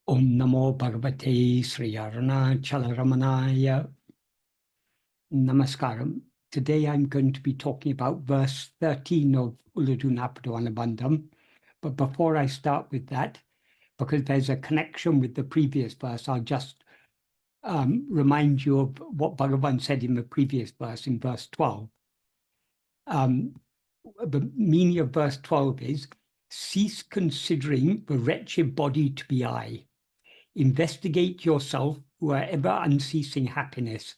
Om Namo Bhagavate Sri Ramana Namaskaram. Today I'm going to be talking about verse 13 of Uḷḷadu Nāṛpadu Anubandham. But before I start with that, because there's a connection with the previous verse, I'll just remind you of what Bhagavan said in the previous verse, in verse 12. The meaning of verse 12 is, cease considering the wretched body to be I. Investigate yourself, who are ever unceasing happiness.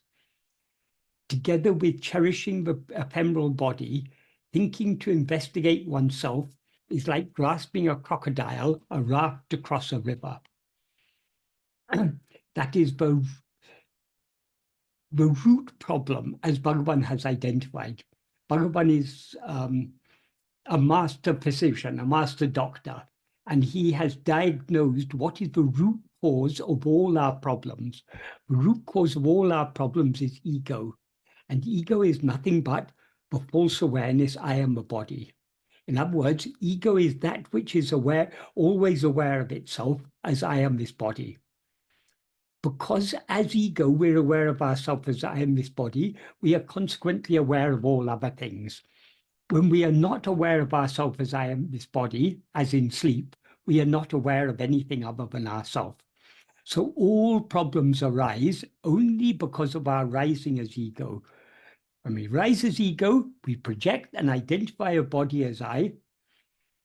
Together with cherishing the ephemeral body, thinking to investigate oneself is like grasping a crocodile, a raft to cross a river. That is the root problem, as Bhagavan has identified. Bhagavan is a master physician, a master doctor, and he has diagnosed what is the root cause of all our problems. The root cause of all our problems is ego. And ego is nothing but the false awareness, I am a body. In other words, ego is that which is aware, always aware of itself as I am this body. Because as ego, we're aware of ourselves as I am this body, we are consequently aware of all other things. When we are not aware of ourselves as I am this body, as in sleep, we are not aware of anything other than ourselves. So all problems arise only because of our rising as ego. When we rise as ego, we project and identify a body as I,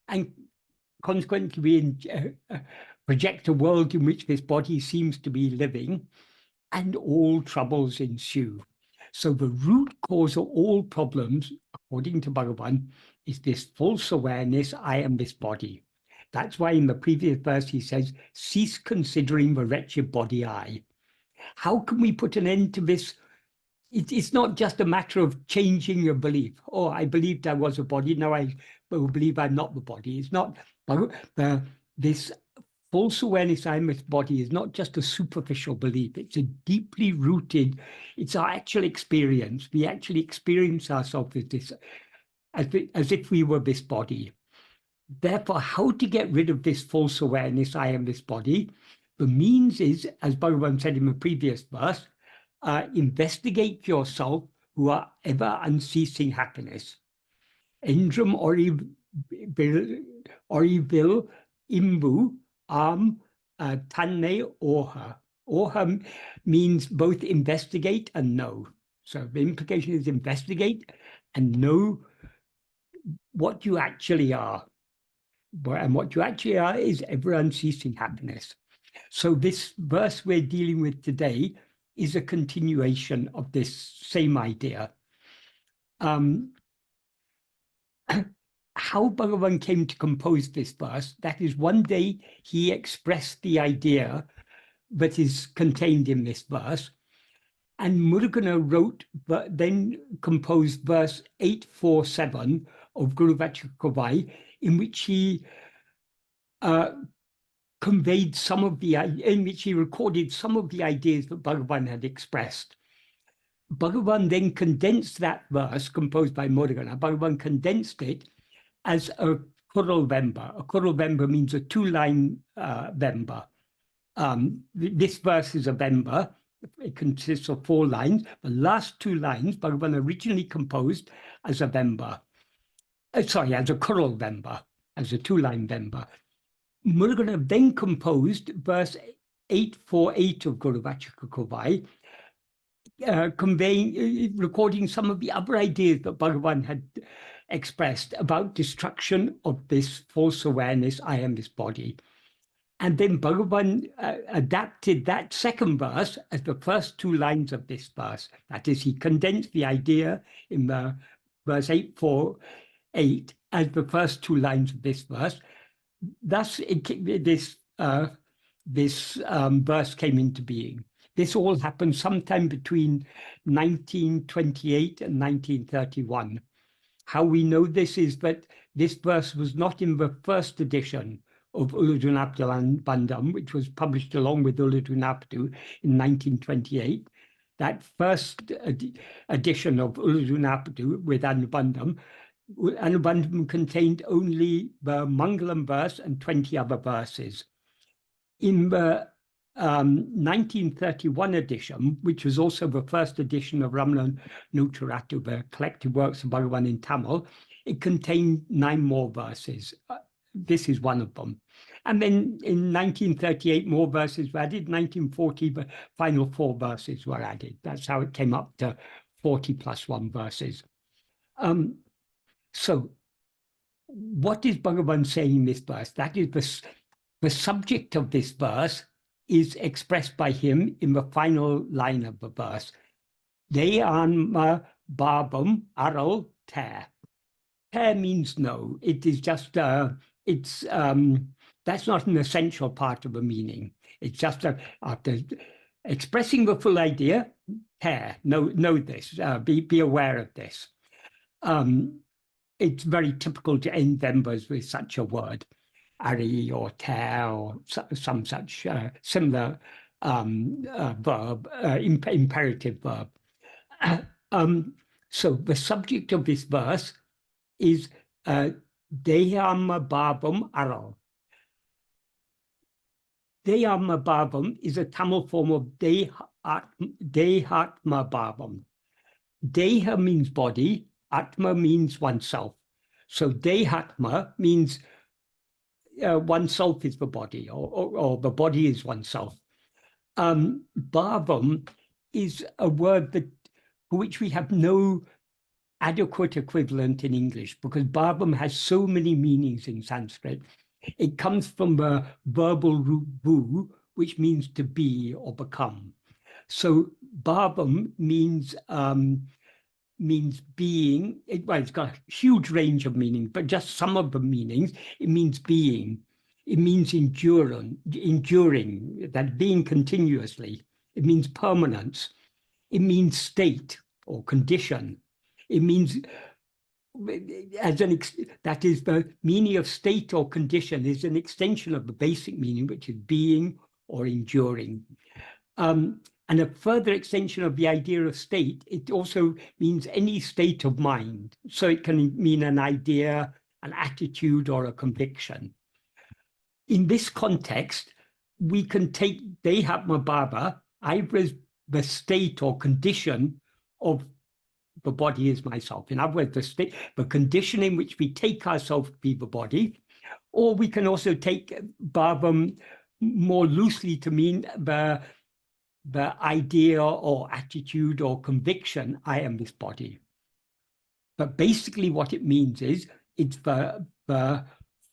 and consequently we project a world in which this body seems to be living, and all troubles ensue. So the root cause of all problems, according to Bhagavan, is this false awareness, I am this body. That's why in the previous verse he says, cease considering the wretched body I. How can we put an end to this? It's not just a matter of changing your belief. Oh, I believed I was a body, now I believe I'm not the body. It's not, this false awareness I am this body is not just a superficial belief. It's a deeply rooted, it's our actual experience. We actually experience ourselves as this, as if we were this body. Therefore, how to get rid of this false awareness, I am this body? The means is, as Bhagavan said in the previous verse, investigate yourself, who are ever unceasing happiness. Endrum aṛivu imbu tanne oha. Oha means both investigate and know. So the implication is investigate and know what you actually are. And what you actually are is ever unceasing happiness. So this verse we're dealing with today is a continuation of this same idea. How Bhagavan came to compose this verse, that is, one day he expressed the idea that is contained in this verse, and Murughana wrote, but then composed verse 847 of Guru Vachakavai, in which he conveyed some of the, in which he recorded some of the ideas that Bhagavan had expressed. Bhagavan then condensed that verse, composed by Murughana. Bhagavan condensed it as a poruḻ. A poruḻ means a two-line vemba. This verse is a vemba. It consists of 4 lines. The last 2 lines, Bhagavan originally composed as a vemba. As a poruḻ, as a 2-line vemba. Murughana then composed verse 848 of Guru Vachakavai, recording some of the other ideas that Bhagavan had expressed about destruction of this false awareness, I am this body. And then Bhagavan adapted that second verse as the first 2 lines of this verse. That is, he condensed the idea in the verse 848 as the first 2 lines of this verse. Thus, this verse came into being. This all happened sometime between 1928 and 1931. How we know this is that this verse was not in the first edition of Uḷḷadu Nāṛpadu Anubandham, which was published along with Uḷḷadu Nāṛpadu in 1928. That first edition of Uḷḷadu Nāṛpadu with Anubandham contained only the Mangalam verse and 20 other verses. In the 1931 edition, which was also the first edition of Ramana Center, the collected works of Bhagavan in Tamil, it contained 9 more verses. This is one of them. And then in 1938, more verses were added. 1940, the final 4 verses were added. That's how it came up to 40 plus 1 verses. So what is Bhagavan saying in this verse? That is the subject of this verse is expressed by him in the final line of the verse. dēhāṉma-bhāvam aruḻ te. Te means no. It is just, that's not an essential part of the meaning. It's just after expressing the full idea, te, know this, be aware of this. It's very typical to end members with such a word, ari or te, or some such similar verb, imperative verb. So the subject of this verse is dēhāṉma-bhāvam aruḻ. dēhāṉma-bhāvam is a Tamil form of dēhāṭma-bhāvam. Deha means body, atma means oneself. So dēhāṭma means oneself is the body, or the body is oneself. Bhavam is a word for which we have no adequate equivalent in English, because bhavam has so many meanings in Sanskrit. It comes from the verbal root vu, which means to be or become. So bhavam means being. It's got a huge range of meanings, but just some of the meanings. It means being. It means enduring, that being continuously. It means permanence. It means state or condition. It means, that is, the meaning of state or condition is an extension of the basic meaning, which is being or enduring. And a further extension of the idea of state, it also means any state of mind. So it can mean an idea, an attitude, or a conviction. In this context, we can take dēhāṇma-bhāva, either as the state or condition of the body is myself. In other words, the condition in which we take ourselves to be the body, or we can also take bhavam more loosely to mean the idea or attitude or conviction, I am this body. But basically what it means is, it's the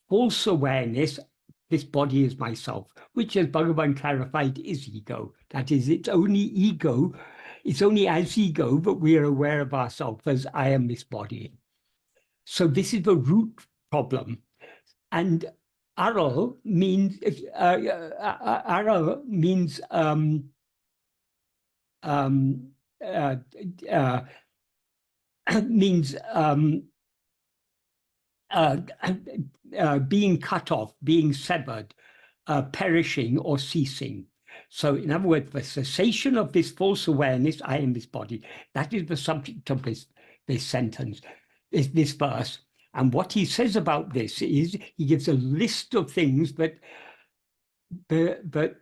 false awareness, this body is myself, which, as Bhagavan clarified, is ego. That is, it's only ego. It's only as ego that we are aware of ourselves as I am this body. So this is the root problem. And aruḻ means being cut off, being severed, perishing or ceasing. So in other words, the cessation of this false awareness, I am this body, that is the subject of this sentence, this verse. And what he says about this is, he gives a list of things that the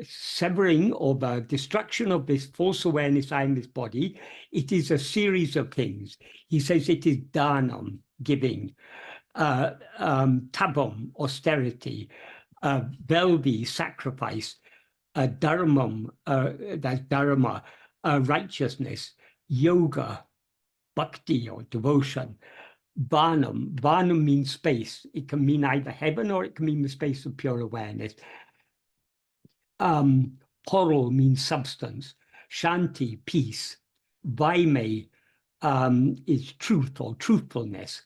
severing or the destruction of this false awareness, I am this body, it is a series of things. He says it is dāṇam, giving, tavam, austerity, vēḻvi, sacrifice, dhaṛmam, that's dharma, righteousness, yoga, bhatti or devotion, vāṇam. Vāṇam means space. It can mean either heaven or it can mean the space of pure awareness. Poruḻ means substance. Śānti, peace. Vāymai is truth or truthfulness.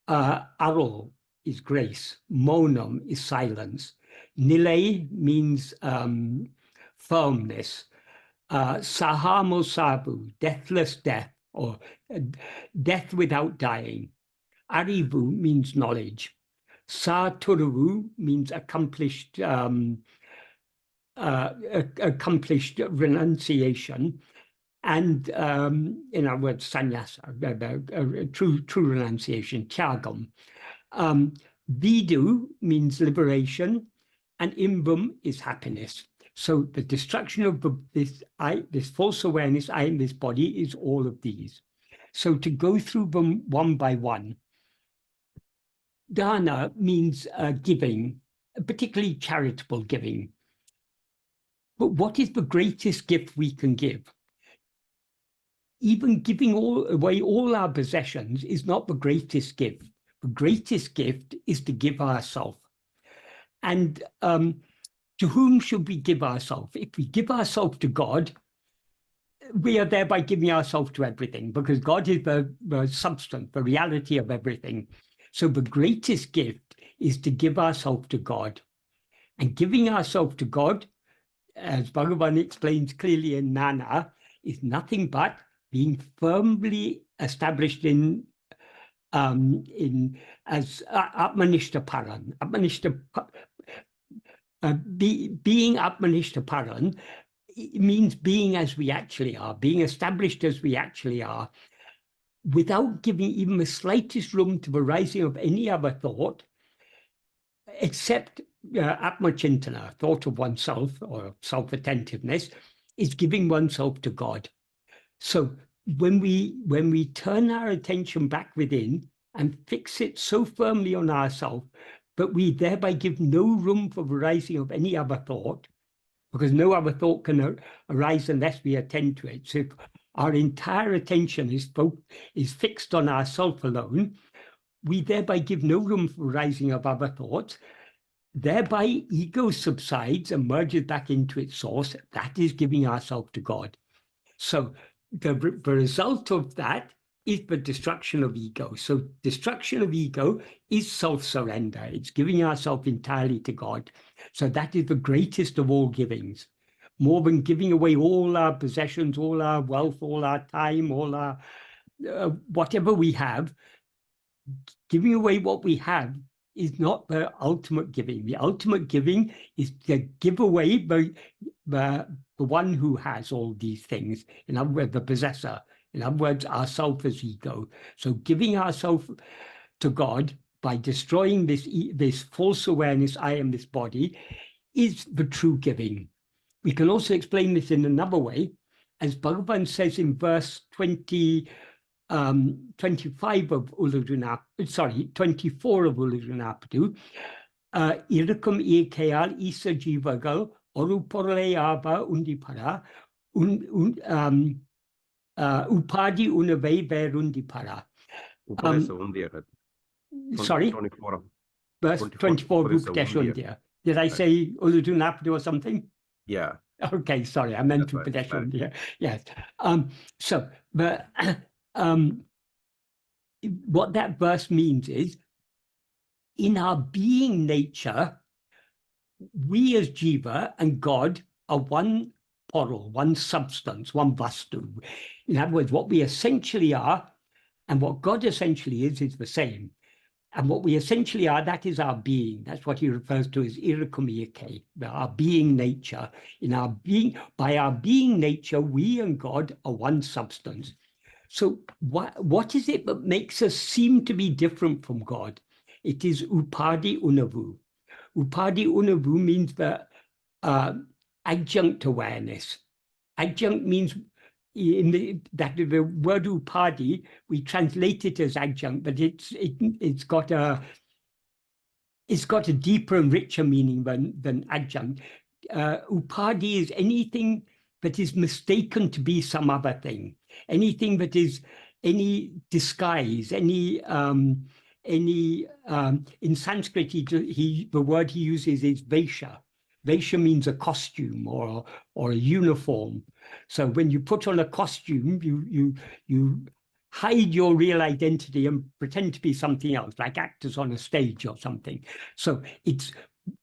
Aruḻ is grace. Mōṇam is silence. Nilai means firmness. Sāhāmal sāvu, deathless death, or death without dying. aṟivu means knowledge. Sārtuṟavu means accomplished renunciation, and in other words, sannyasa, true renunciation, tyāgam. Vidu means liberation, and imbam is happiness. So the destruction of this false awareness, I am this body, is all of these. So to go through them one by one. Dāna means giving, particularly charitable giving. But what is the greatest gift we can give? Even giving away all our possessions is not the greatest gift. The greatest gift is to give ourselves. And to whom should we give ourselves? If we give ourselves to God, we are thereby giving ourselves to everything, because God is the substance, the reality of everything. So the greatest gift is to give ourselves to God. And giving ourselves to God, as Bhagavan explains clearly in Nana, is nothing but being firmly established as Atmanishta Paran. Being Atmanishta Paran means being as we actually are, being established as we actually are, without giving even the slightest room to the rising of any other thought, except Atmachintana, thought of oneself or self-attentiveness, is giving oneself to God. So when we turn our attention back within and fix it so firmly on ourselves, but we thereby give no room for the rising of any other thought, because no other thought can arise unless we attend to it. So if our entire attention is fixed on ourself alone, we thereby give no room for rising of other thoughts. Thereby ego subsides and merges back into its source. That is giving ourselves to God. So the result of that is the destruction of ego. So destruction of ego is self-surrender. It's giving ourselves entirely to God. So that is the greatest of all givings. More than giving away all our possessions, all our wealth, all our time, all our whatever we have, giving away what we have is not the ultimate giving. The ultimate giving is to give away the one who has all these things, in other words, the possessor, in other words, ourself as ego. So giving ourselves to God by destroying this false awareness, I am this body, is the true giving. We can also explain this in another way, as Bhagavan says in verse 25 of Uڵḷadu Nāṛpadu, sorry, 24 of Uڵḷadu Nāṛpadu, Irukam Ekayal Isa Jivagal Oruporleava Undipara Upadi Unavei Verundipara. Sorry? 24. Verse 24 of Padacchēdam. Did I say Uڵḷadu Nāṛpadu or something? Yeah. Okay, sorry, I meant to Padacchēdam. Yes. So what that verse means is, in our being nature, we as Jiva and God are one poruḻ, one substance, one vastu. In other words, what we essentially are and what God essentially is the same. And what we essentially are, that is our being. That's what he refers to as irakumiyake, our being nature. In our being, by our being nature, we and God are one substance. So what is it that makes us seem to be different from God? It is upadi unavu. Upadi unavu means the adjunct awareness. Adjunct means that the word upadi, we translate it as adjunct, but it's got a deeper and richer meaning than adjunct. Upadi is anything that is mistaken to be some other thing, anything that is any disguise, any in Sanskrit the word he uses is vesha. Vesha means a costume or a uniform. So when you put on a costume, you hide your real identity and pretend to be something else, like actors on a stage or something. So it's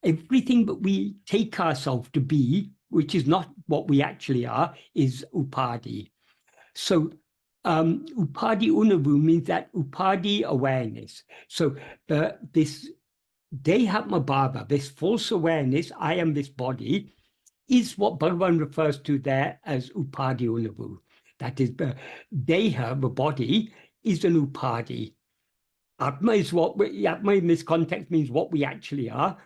everything that we take ourselves to be, which is not what we actually are, is upadi. So upadi unavu means that upadi awareness. So this dēhāṉma-bhāvam, this false awareness, I am this body, is what Bhagavan refers to there as upadi unavu. That is, the deha, the body, is an upadi. Atma is Atma in this context means what we actually are.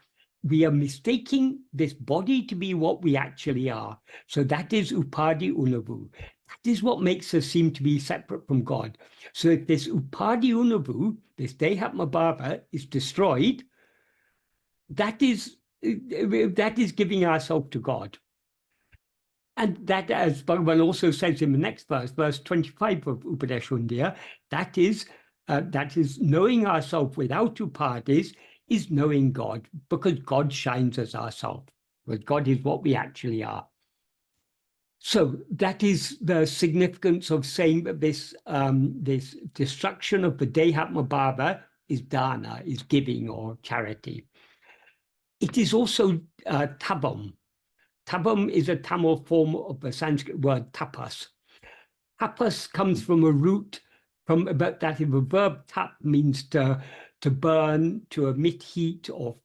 We are mistaking this body to be what we actually are. So that is upadhi unavu. That is what makes us seem to be separate from God. So if this upadhi unavu, this dēhāṉma-bhāvam, is destroyed, that is giving ourselves to God. And that, as Bhagavan also says in the next verse, verse 25 of Upadeshundya, that is knowing ourselves without upadhis is knowing God, because God shines as ourself, because God is what we actually are. So that is the significance of saying that this destruction of the dēhāṉma-bhāvam is dāna, is giving or charity. It is also tavam. Tavam is a Tamil form of the Sanskrit word tapas. Tapas comes from a root, that the verb tap means to burn, to emit heat, or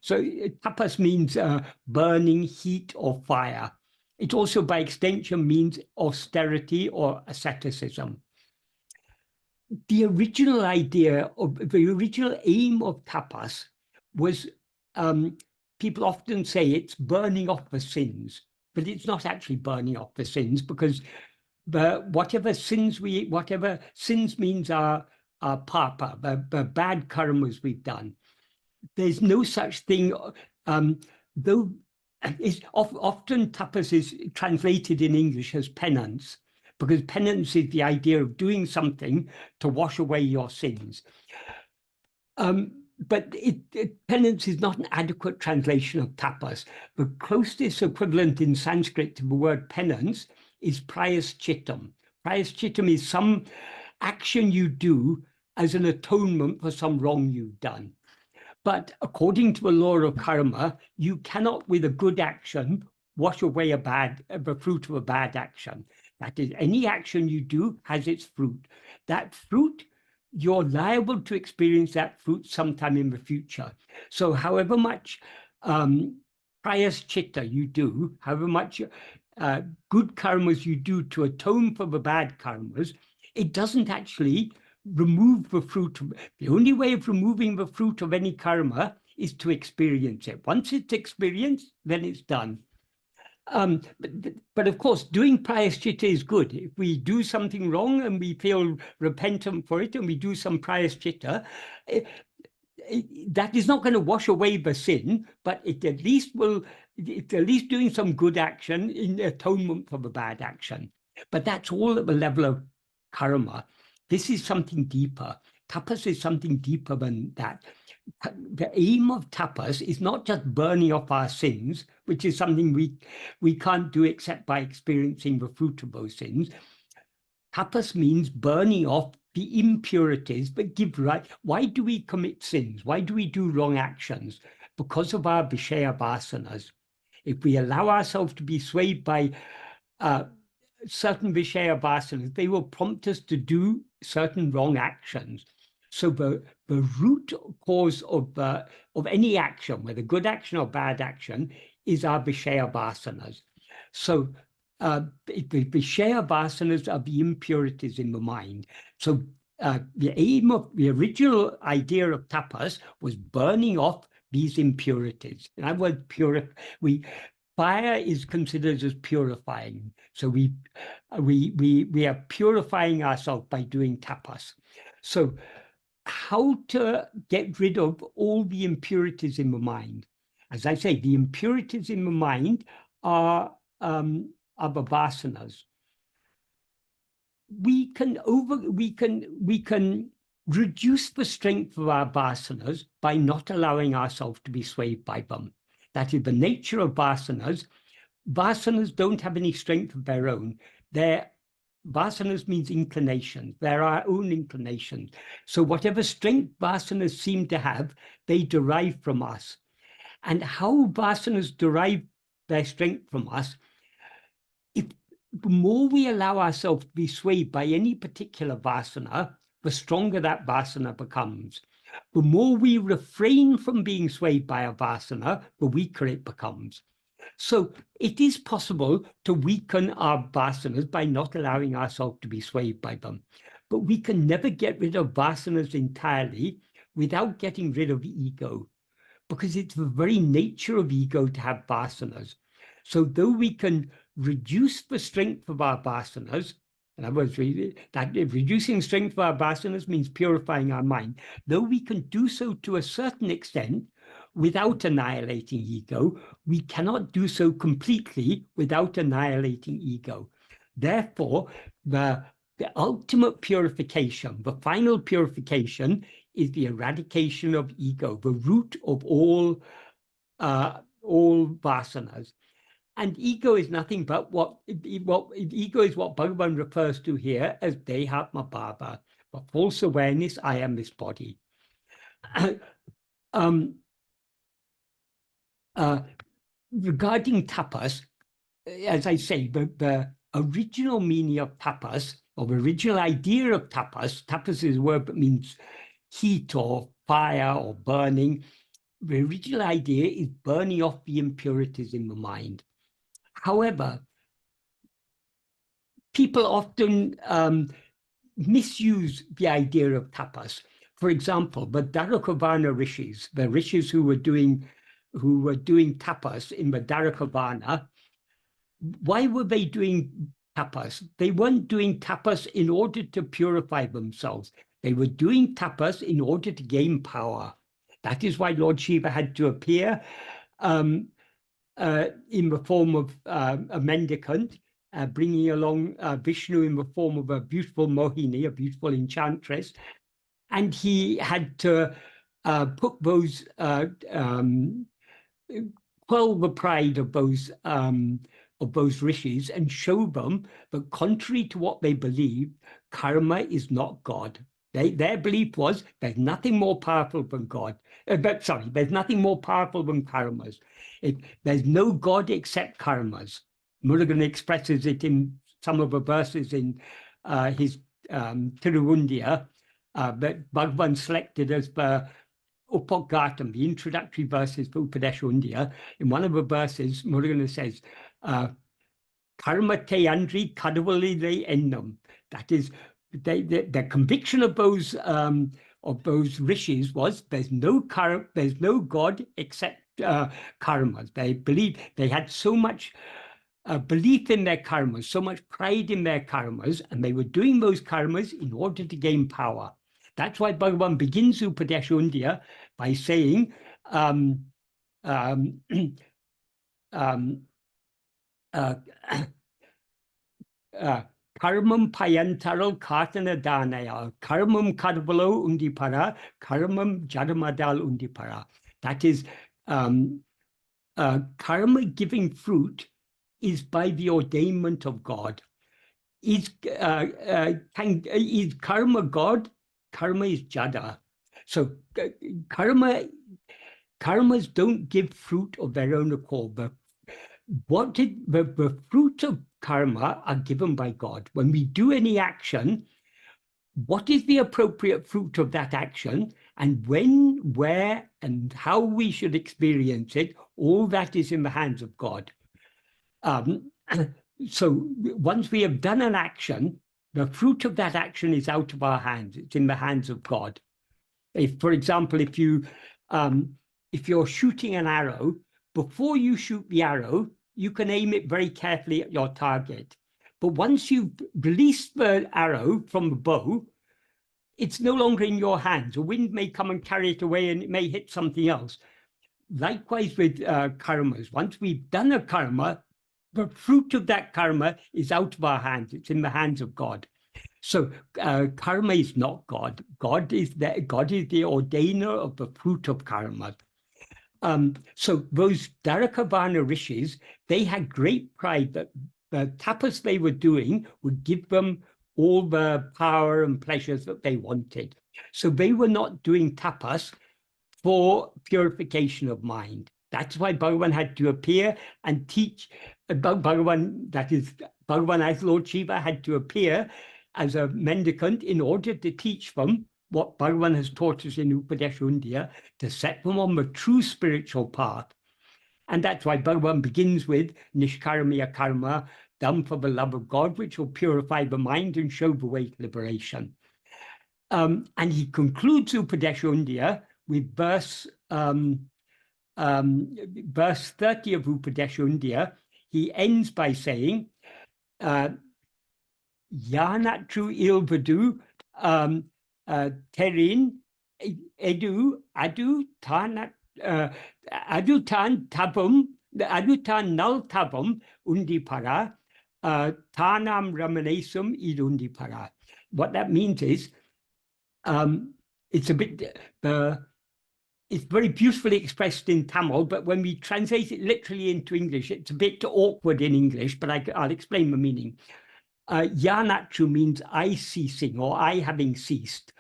so tapas means burning, heat, or fire. It also, by extension, means austerity or asceticism. The original idea the original aim of tapas was, people often say it's burning off the sins, but it's not actually burning off the sins, because whatever sins means are papa, the bad karmas we've done. There's no such thing, though often tapas is translated in English as penance, because penance is the idea of doing something to wash away your sins. But penance is not an adequate translation of tapas. The closest equivalent in Sanskrit to the word penance is prayaschittam. Prayaschittam is some action you do as an atonement for some wrong you've done. But according to the law of karma, you cannot, with a good action, wash away the fruit of a bad action. That is, any action you do has its fruit. That fruit, you're liable to experience that fruit sometime in the future. So however much prayaschitta you do, however much good karmas you do to atone for the bad karmas, it doesn't actually remove the fruit. The only way of removing the fruit of any karma is to experience it. Once it's experienced, then it's done. But of course, doing prayaschitta is good. If we do something wrong and we feel repentant for it and we do some prayaschitta, that is not going to wash away the sin, but it's at least doing some good action in atonement for the bad action. But that's all at the level of karma. This is something deeper. Tapas is something deeper than that. The aim of tapas is not just burning off our sins, which is something we can't do except by experiencing the fruit of those sins. Tapas means burning off the impurities that give right. Why do we commit sins? Why do we do wrong actions? Because of our vishaya vasanas. If we allow ourselves to be swayed by certain vishaya vasanas, they will prompt us to do certain wrong actions. So the root cause of any action, whether good action or bad action, is our vishaya vasanas. So the vishaya vasanas are the impurities in the mind. So the aim of the original idea of tapas was burning off these impurities. In other words, fire is considered as purifying. So we are purifying ourselves by doing tapas. So how to get rid of all the impurities in the mind? As I say, the impurities in the mind are the vasanas. We can reduce the strength of our vasanas by not allowing ourselves to be swayed by them. That is the nature of vasanas. Vasanas don't have any strength of their own. Vasanas means inclinations. They're our own inclinations. So whatever strength vasanas seem to have, they derive from us. And how vasanas derive their strength from us, the more we allow ourselves to be swayed by any particular vasana, the stronger that vasana becomes. The more we refrain from being swayed by a vasana, the weaker it becomes. So it is possible to weaken our vasanas by not allowing ourselves to be swayed by them. but we can never get rid of vasanas entirely without getting rid of ego, because it's the very nature of ego to have vasanas. So though we can reduce the strength of our vasanas, in other words, that reducing strength of our vasanas means purifying our mind, though we can do so to a certain extent without annihilating ego, we cannot do so completely without annihilating ego. Therefore, the ultimate purification, the final purification, is the eradication of ego, the root of all vasanas. And ego is nothing but what ego is what Bhagavan refers to here as dēhāṉma-bhāvam, the false awareness, I am this body. Regarding tapas, as I say, the original meaning of tapas, or the original idea of tapas is a word that means heat or fire or burning. The original idea is burning off the impurities in the mind. However, people often misuse the idea of tapas. For example, the Dharakavarna rishis, the rishis who were doing tapas in the Dharakavarna, why were they doing tapas? They weren't doing tapas in order to purify themselves. They were doing tapas in order to gain power. That is why Lord Shiva had to appear in the form of a mendicant, bringing along Vishnu in the form of a beautiful Mohini, a beautiful enchantress, and he had to put those, quell the pride of those rishis and show them that contrary to what they believe, karma is not God. Their belief was there's nothing more powerful than God. There's nothing more powerful than karmas. There's no God except karmas. Murugan expresses it in some of the verses in his Tiruvundiya that Bhagavan selected as the Upagatam, the introductory verses for Upadesha. In one of the verses, Murugan says, Karma te andri kadavali ennam. That is, the conviction of those rishis was there's no God except karmas. They believed, they had so much belief in their karmas, so much pride in their karmas, and they were doing those karmas in order to gain power. That's why Bhagavan begins Upadesha by saying, karmam payantaral kartana dānaya, karmam kadvalo undipara, karmam jadamadal undipara. That is, karma giving fruit is by the ordainment of God. Is karma God? Karma is jada. So karmas don't give fruit of their own accord. The fruit of karma are given by God. When we do any action, what is the appropriate fruit of that action, and when, where, and how we should experience it, all that is in the hands of God. So once we have done an action, the fruit of that action is out of our hands. It's in the hands of God. If, for example, if you're shooting an arrow, before you shoot the arrow, you can aim it very carefully at your target. But once you've released the arrow from the bow, it's no longer in your hands. The wind may come and carry it away, and it may hit something else. Likewise with karmas. Once we've done a karma, the fruit of that karma is out of our hands. It's in the hands of God. So karma is not God. God is the ordainer of the fruit of karma. So those Dharakavarna rishis, they had great pride that the tapas they were doing would give them all the power and pleasures that they wanted. So they were not doing tapas for purification of mind. That's why Bhagavan had to appear and teach. Bhagavan as Lord Shiva had to appear as a mendicant in order to teach them what Bhagavan has taught us in Upadesha, to set them on the true spiritual path. And that's why Bhagavan begins with Nishkarmiya karma, done for the love of God, which will purify the mind and show the way to liberation. And he concludes Upadesha with verse 30 of Upadesha. He ends by saying, Yānatru ilvadu terin edu adu tān tavam nal tavam undipara tānam ramanesum idundipara. What that means is, it's a bit, it's very beautifully expressed in Tamil, but when we translate it literally into English, it's a bit awkward in English, but I'll explain the meaning. Yānatru means I ceasing or I having ceased.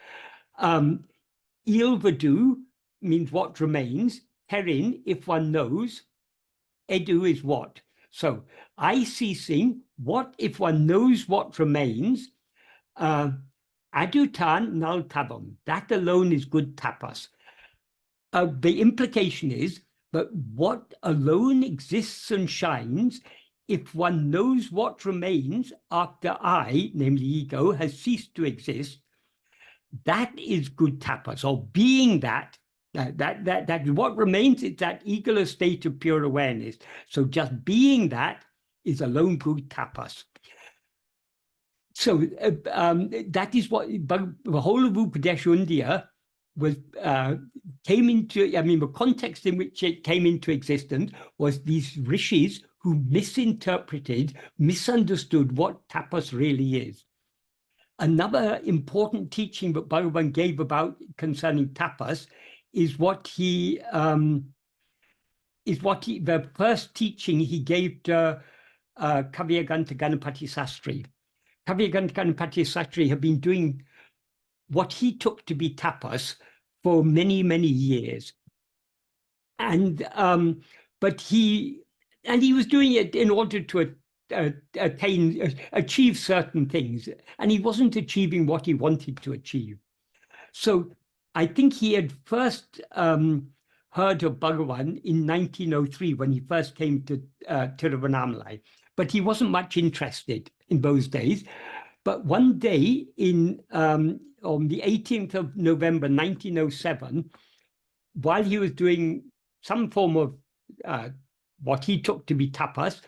Ilvadu means what remains. Terin, if one knows. Edu is what. So I ceasing, what if one knows what remains. Adutan nal tavam. That alone is good tapas. The implication is that what alone exists and shines, if one knows what remains after I, namely ego, has ceased to exist, that is good tapas, or being that what remains is that egoless state of pure awareness. So just being that is alone good tapas. So that is what the whole of Upadesha was came into. I mean, the context in which it came into existence was these rishis who misunderstood what tapas really is. Another important teaching that Bhagavan gave about concerning tapas is the first teaching he gave to Kavyaganta Ganapati Sastri. Kavyaganta Ganapati Sastri had been doing what he took to be tapas for many, many years. And but he was doing it in order to achieve certain things, and he wasn't achieving what he wanted to achieve. So I think he had first heard of Bhagavan in 1903 when he first came to Tiruvannāmalai, but he wasn't much interested in those days. But one day on the 18th of November 1907, while he was doing some form of what he took to be tapas,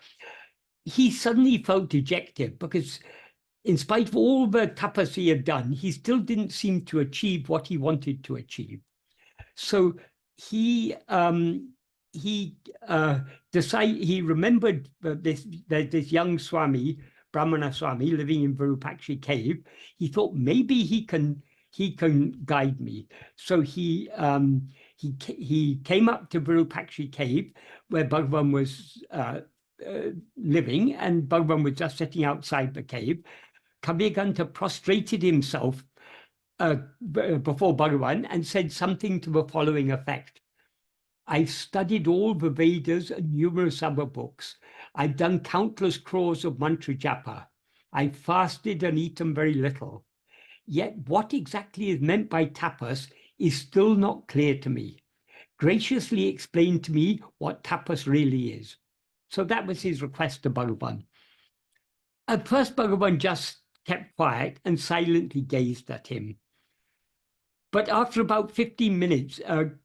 he suddenly felt dejected because in spite of all the tapas he had done, he still didn't seem to achieve what he wanted to achieve. So he decided, he remembered this young Swami, Brahmana Swami, living in Virupaksha cave. He thought maybe he can guide me. So he came up to Virupaksha cave where Bhagavan was living, and Bhagavan was just sitting outside the cave. Kavyaganta prostrated himself before Bhagavan and said something to the following effect. I've studied all the Vedas and numerous other books. I've done countless crores of mantra japa. I've fasted and eaten very little. Yet what exactly is meant by tapas is still not clear to me. Graciously explain to me what tapas really is. So that was his request to Bhagavan. At first, Bhagavan just kept quiet and silently gazed at him. But after about 15 minutes,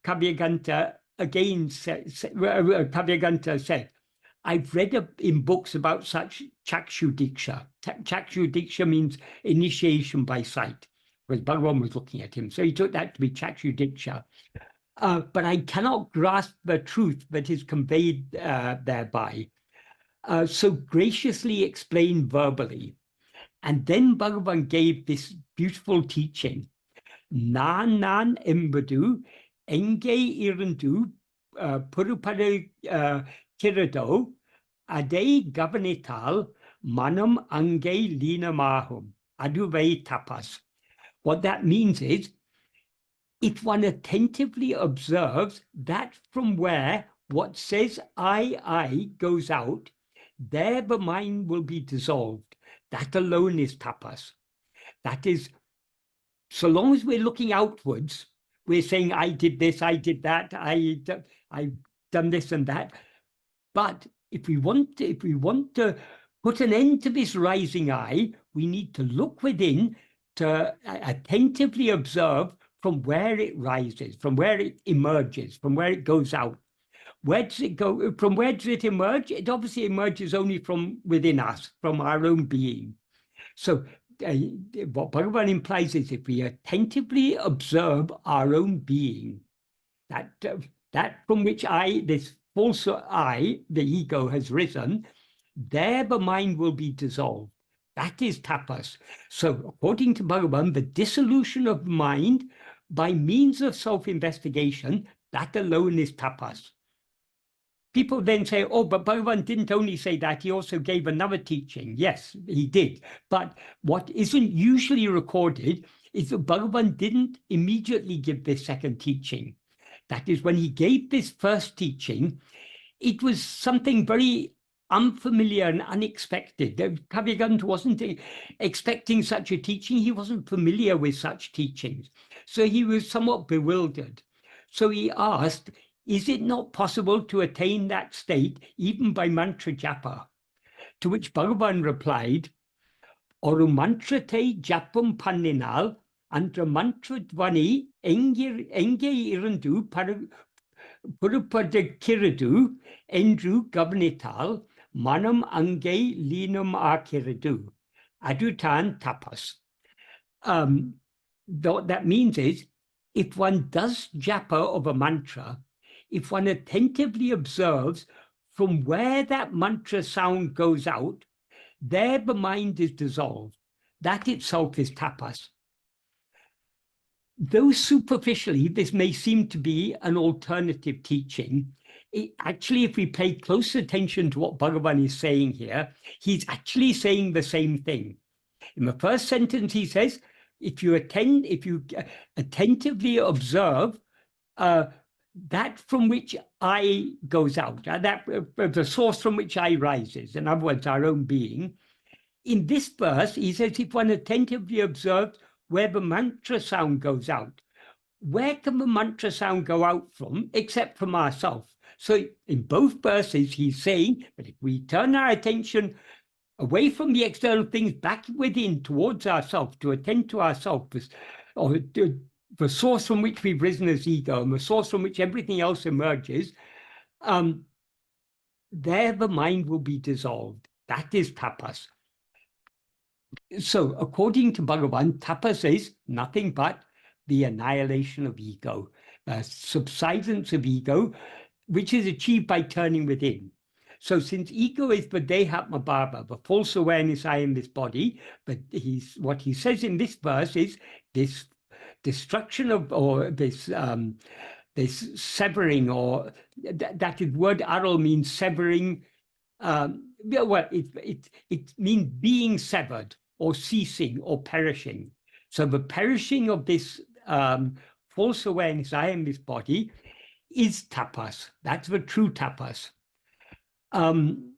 Kavyaganta again said, I've read in books about such chakshu diksha. Chakshu diksha means initiation by sight, because Bhagavan was looking at him. So he took that to be chakshu diksha. But I cannot grasp the truth that is conveyed thereby. So graciously explain verbally. And then Bhagavan gave this beautiful teaching. Nāṇ embadu enge irandu purupadu kirado ade govanital mōṇam ange līnamāhum aduvai tapas. What that means is, if one attentively observes that from where what says I goes out, there the mind will be dissolved. That alone is tapas. That is, so long as we're looking outwards, we're saying, I did this, I did that, I've done this and that. But if we want to put an end to this rising I, we need to look within to attentively observe from where it rises, from where it emerges, from where it goes out. Where does it go? From where does it emerge? It obviously emerges only from within us, from our own being. So what Bhagavan implies is if we attentively observe our own being, that from which this false I, the ego, has risen, there the mind will be dissolved. That is tapas. So according to Bhagavan, the dissolution of mind by means of self-investigation, that alone is tapas. People then say, oh, but Bhagavan didn't only say that, he also gave another teaching. Yes, he did. But what isn't usually recorded is that Bhagavan didn't immediately give this second teaching. That is, when he gave this first teaching, it was something very unfamiliar and unexpected. Kavirgant wasn't expecting such a teaching. He wasn't familiar with such teachings. So he was somewhat bewildered. So he asked, is it not possible to attain that state even by mantra japa? To which Bhagavan replied, Oru mantra te japam panninal, antra mantra dvani enge irandu Padacchēdam endru gavnital mōṇam ange linam akiradu adutan tapas. What that means is, if one does japa of a mantra, if one attentively observes from where that mantra sound goes out, there the mind is dissolved. That itself is tapas. Though superficially this may seem to be an alternative teaching, actually, if we pay close attention to what Bhagavan is saying here, he's actually saying the same thing. In the first sentence, he says, if you attentively observe that from which I goes out, the source from which I rises, in other words, our own being. In this verse, he says, if one attentively observes where the mantra sound goes out, where can the mantra sound go out from except from ourselves? So in both verses, he's saying that if we turn our attention away from the external things back within towards ourselves, to attend to ourselves, or the source from which we've risen as ego and the source from which everything else emerges, there the mind will be dissolved. That is tapas. So according to Bhagavan, tapas is nothing but the annihilation of ego, subsidence of ego, which is achieved by turning within. So since ego is the dēhāṉma-bhāvam, the false awareness I am this body, but what he says in this verse is this destruction of, or this severing, or that word aruḻ means severing. Well, it means being severed or ceasing or perishing. So the perishing of this false awareness I am this body is tapas. That's the true tapas. And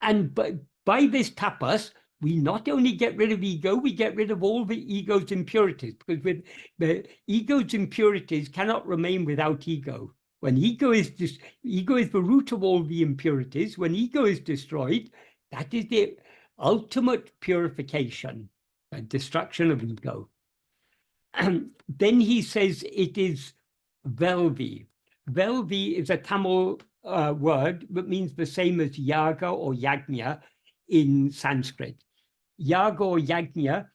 by this tapas, we not only get rid of ego, we get rid of all the ego's impurities, because with the ego's impurities cannot remain without ego. When ego is the root of all the impurities. When ego is destroyed, that is the ultimate purification, the destruction of ego. And then he says it is vēḻvi. Vēḻvi is a Tamil word that means the same as yaga or yajna in Sanskrit. Yaga or yajna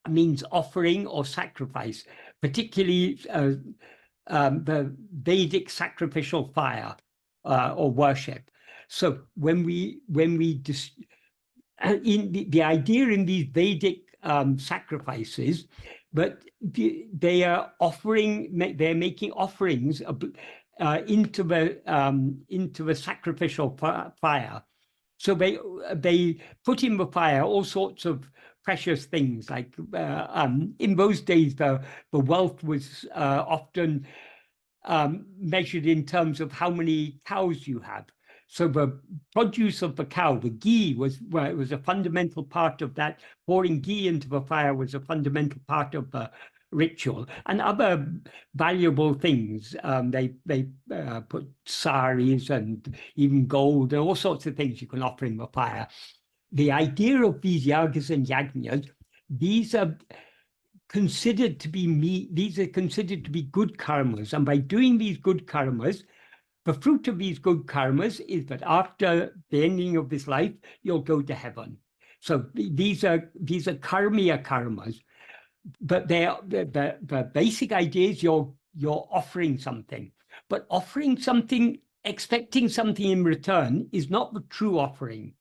means offering or sacrifice, particularly the Vedic sacrificial fire or worship. So when we in the idea in these Vedic sacrifices, but they are they're making offerings into the sacrificial fire. So they put in the fire all sorts of precious things, like in those days the wealth was often measured in terms of how many cows you have. So the produce of the cow, the ghee, was a fundamental part of that. Pouring ghee into the fire was a fundamental part of the ritual, and other valuable things. They put saris and even gold and all sorts of things you can offer in the fire. the idea of these yagas and yajnas, these are considered to be good karmas. And by doing these good karmas, the fruit of these good karmas is that after the ending of this life, you'll go to heaven. So these are karmiya karmas. But the basic idea is you're offering something. But offering something, expecting something in return, is not the true offering.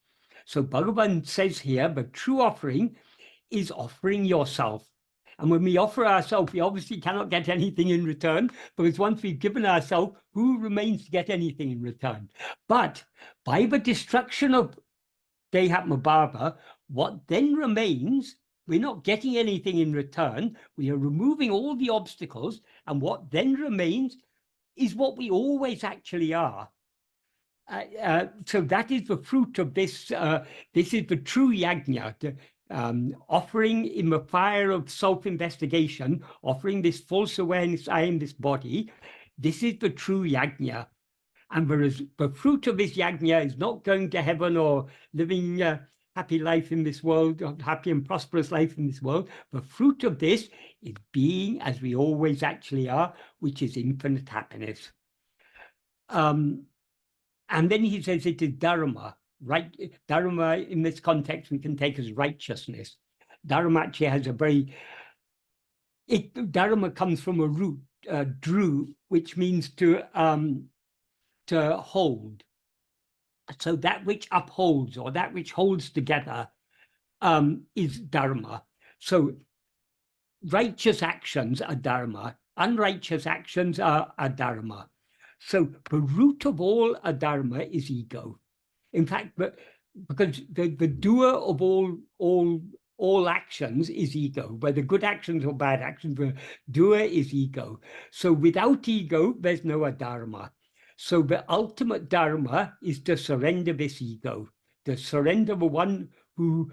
So Bhagavan says here, the true offering is offering yourself. And when we offer ourselves, we obviously cannot get anything in return, because once we've given ourselves, who remains to get anything in return? But by the destruction of dēhāṉma-bhāvam, what then remains, we're not getting anything in return. We are removing all the obstacles, and what then remains is what we always actually are. So that is the fruit of this. This is the true yajna, offering in the fire of self-investigation, offering this false awareness, I am this body. This is the true yajna. And whereas the fruit of this yajna is not going to heaven or living happy life in this world, or happy and prosperous life in this world, the fruit of this is being as we always actually are, which is infinite happiness. And then he says it is dharma, right? Dharma in this context we can take as righteousness. Dharma actually has a very, dharma comes from a root, dru, which means to hold. So that which upholds, or that which holds together, is dharma. So righteous actions are dharma, unrighteous actions are adharma. So the root of all adharma is ego. In fact, because the doer of all actions is ego, whether good actions or bad actions, the doer is ego. So without ego, there's no adharma. So the ultimate dharma is to surrender this ego, to surrender the one who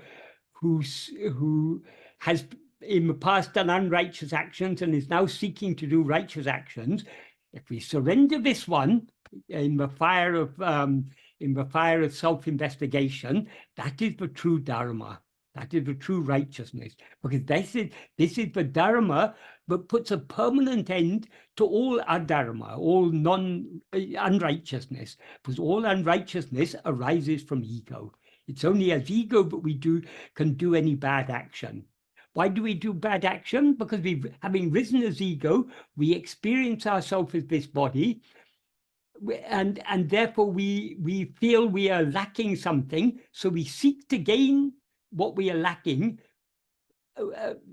has in the past done unrighteous actions and is now seeking to do righteous actions. If we surrender this one in the fire of self-investigation, that is the true dharma. That is the true righteousness, because this is the dharma that puts a permanent end to all adharma, all unrighteousness, because all unrighteousness arises from ego. It's only as ego that we can do any bad action. Why do we do bad action? Because having risen as ego, we experience ourselves as this body, and therefore we feel we are lacking something, so we seek to gain what we are lacking.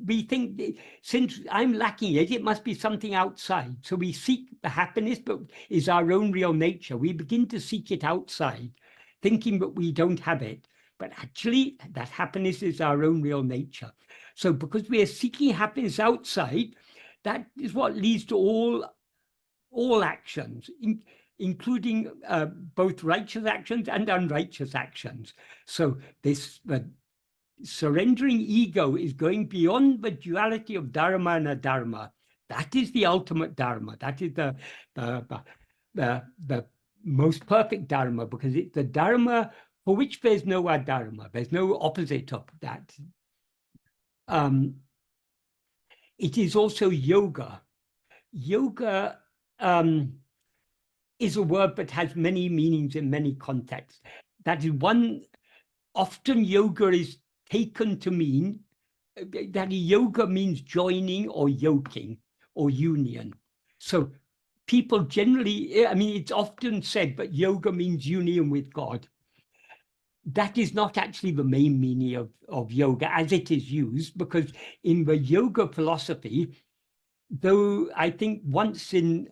We think, since I'm lacking it, it must be something outside. So we seek the happiness, but is our own real nature. We begin to seek it outside, thinking that we don't have it. But actually, that happiness is our own real nature. So because we are seeking happiness outside, that is what leads to all actions, including both righteous actions and unrighteous actions. So surrendering ego is going beyond the duality of dharma and adharma. That is the ultimate dharma. That is the most perfect dharma, because it's the dharma for which there's no adharma. There's no opposite of that. It is also yoga. Yoga is a word that has many meanings in many contexts. That is one. Often yoga is taken to mean that yoga means joining or yoking or union. So people generally, I mean, it's often said, but yoga means union with God. That is not actually the main meaning of yoga as it is used, because in the yoga philosophy, though I think once in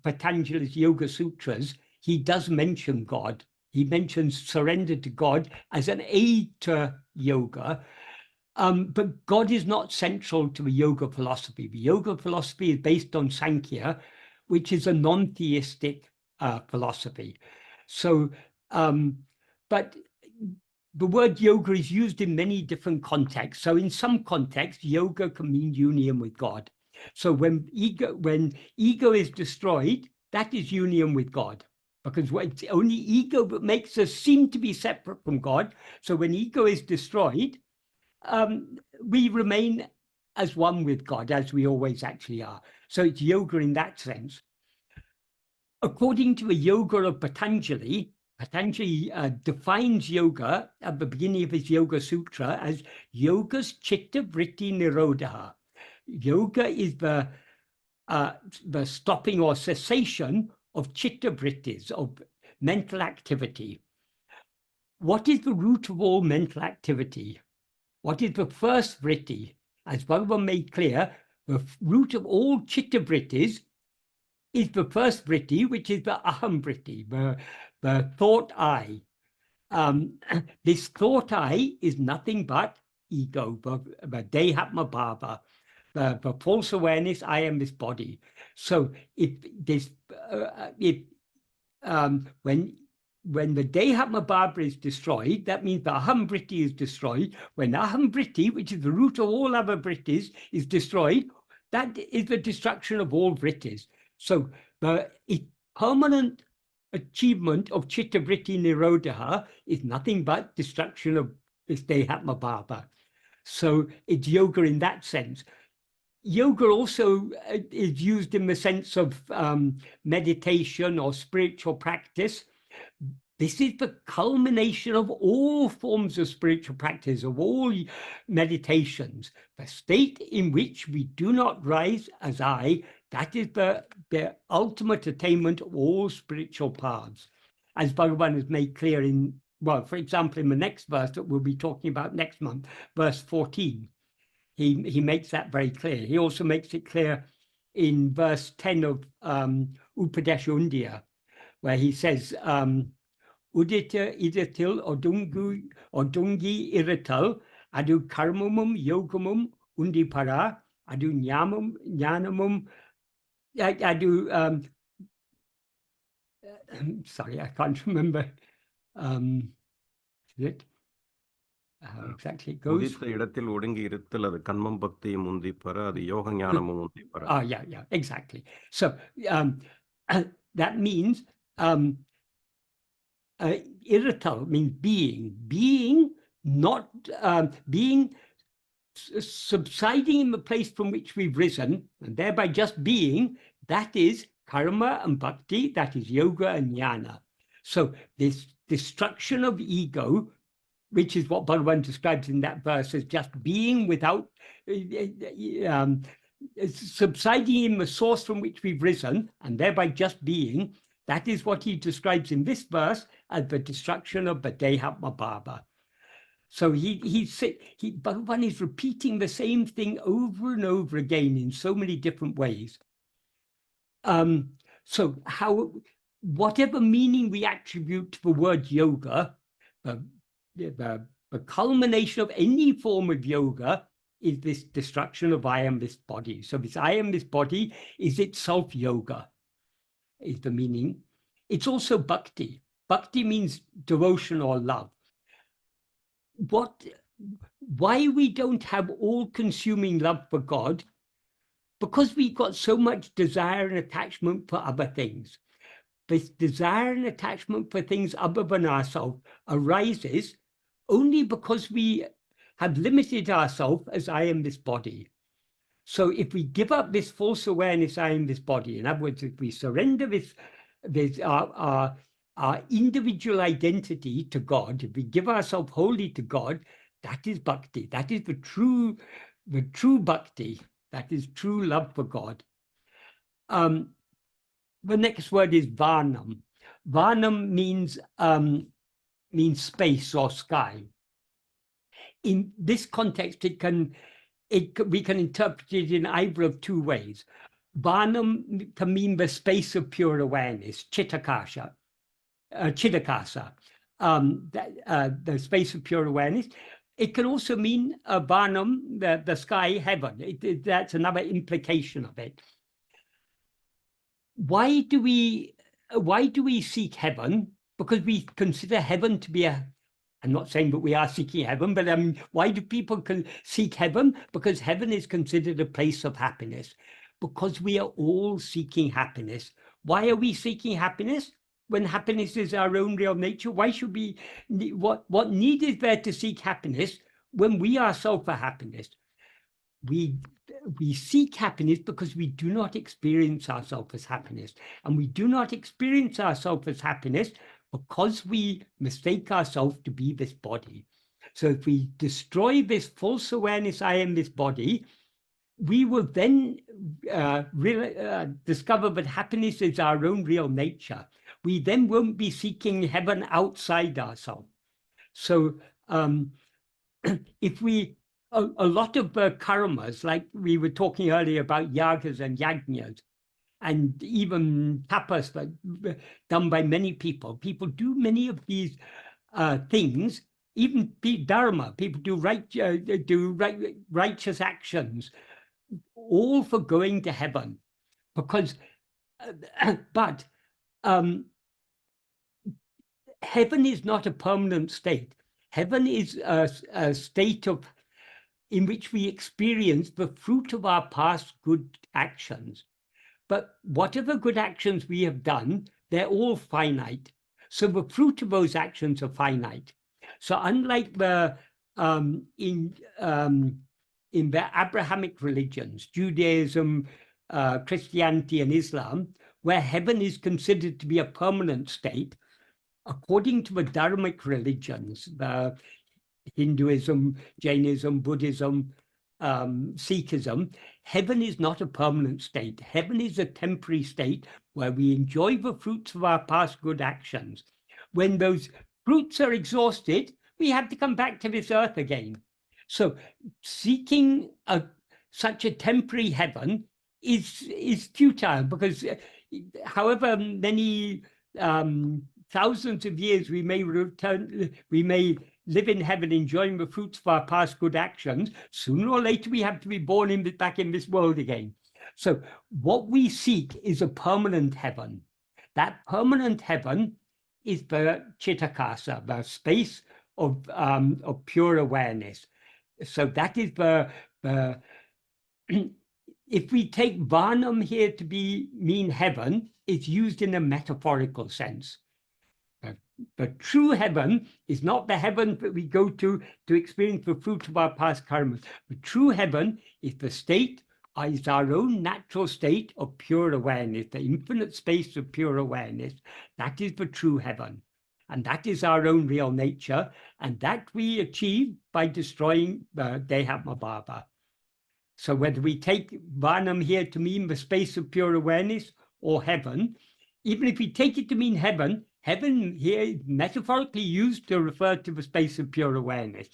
Patanjali's Yoga Sutras, he does mention God. He mentions surrender to God as an aid to yoga. But God is not central to the yoga philosophy. The yoga philosophy is based on Sankhya, which is a non-theistic philosophy. So, but the word yoga is used in many different contexts. So in some contexts, yoga can mean union with God. So when ego is destroyed, that is union with God. because it's only ego that makes us seem to be separate from God. So when ego is destroyed, we remain as one with God, as we always actually are. So it's yoga in that sense. According to the yoga of Patanjali, Patanjali defines yoga at the beginning of his Yoga Sutra as yogas chitta vritti nirodha. Yoga is the stopping or cessation of chitta vrittis, of mental activity. What is the root of all mental activity? What is the first vritti? As Bhagavan made clear, the root of all chitta vrittis is the first vritti, which is the aham vritti, the thought I. This thought I is nothing but ego, the dēhāṉma-bhāvam, the false awareness, I am this body. So when the dēhāṉma-bhāvam is destroyed, that means the aham vritti is destroyed. When aham vritti, which is the root of all other vrittis, is destroyed, that is the destruction of all vrittis. So the permanent achievement of chitta vritti nirodha is nothing but destruction of this dēhāṉma-bhāvam. So it's yoga in that sense. Yoga also is used in the sense of meditation or spiritual practice. This is the culmination of all forms of spiritual practice, of all meditations. The state in which we do not rise as I, that is the ultimate attainment of all spiritual paths. As Bhagavan has made clear in, well, for example, in the next verse that we'll be talking about next month, verse 14, he makes that very clear. He also makes it clear in verse 10 of Upadesha, where he says, Udita idatil odungi iratal, adu karmumum yogamum undipara, adu jnanamum, adu, sorry, I can't remember it. Exactly it goes. Yeah, exactly. So that means iratal means being not being subsiding in the place from which we've risen, and thereby just being, that is karma and bhakti, that is yoga and jnana. So this destruction of ego, which is what Bhagavan describes in that verse as just being without subsiding in the source from which we've risen, and thereby just being, that is what he describes in this verse as the destruction of the dēhāṉma-bhāvam. So Bhagavan is repeating the same thing over and over again in so many different ways. So whatever meaning we attribute to the word yoga, the culmination of any form of yoga is this destruction of I am this body. So this I am this body is itself yoga, is the meaning. It's also bhakti. Bhakti means devotion or love. Why we don't have all-consuming love for God? Because we've got so much desire and attachment for other things. This desire and attachment for things other than ourselves arises only because we have limited ourselves as I am this body. So if we give up this false awareness, I am this body, in other words, if we surrender our individual identity to God, if we give ourselves wholly to God, that is bhakti. That is the true bhakti. That is true love for God. The next word is vāṇam. Vāṇam means space or sky. In this context, we can interpret it in either of two ways. Vāṇam can mean the space of pure awareness, chitakasa, the space of pure awareness. It can also mean vāṇam, the sky, heaven. That's another implication of it. Why do we seek heaven? Because we consider heaven to be I'm not saying that we are seeking heaven, but why do people seek heaven? Because heaven is considered a place of happiness. Because we are all seeking happiness. Why are we seeking happiness? when happiness is our own real nature? Why should we, what need is there to seek happiness when we ourselves are happiness? We seek happiness because we do not experience ourselves as happiness. And we do not experience ourselves as happiness because we mistake ourselves to be this body. So if we destroy this false awareness, I am this body, we will then discover that happiness is our own real nature. We then won't be seeking heaven outside ourselves. So if we, a lot of karmas, like we were talking earlier about yagas and yajnas, and even tapas done by many people, people do many of these things, even dharma, people do righteous actions, all for going to heaven, because, but heaven is not a permanent state. Heaven is a state in which we experience the fruit of our past good actions. But whatever good actions we have done, they're all finite. So the fruit of those actions are finite. So unlike in the Abrahamic religions, Judaism, Christianity, and Islam, where heaven is considered to be a permanent state, according to the Dharmic religions, the Hinduism, Jainism, Buddhism, Sikhism, heaven is not a permanent state. Heaven is a temporary state where we enjoy the fruits of our past good actions. When those fruits are exhausted, we have to come back to this earth again. So seeking such a temporary heaven is futile, because however many thousands of years we may live in heaven enjoying the fruits of our past good actions, sooner or later we have to be born back in this world again. So what we seek is a permanent heaven. That permanent heaven is the Chittakasa, the space of pure awareness. So that is if we take vāṇam here to mean heaven, it's used in a metaphorical sense. The true heaven is not the heaven that we go to experience the fruit of our past karmas. The true heaven is the state, is our own natural state of pure awareness, the infinite space of pure awareness. That is the true heaven. And that is our own real nature. And that we achieve by destroying the dēhāṉma-bhāvam. So whether we take vāṇam here to mean the space of pure awareness or heaven, even if we take it to mean heaven, heaven here is metaphorically used to refer to the space of pure awareness.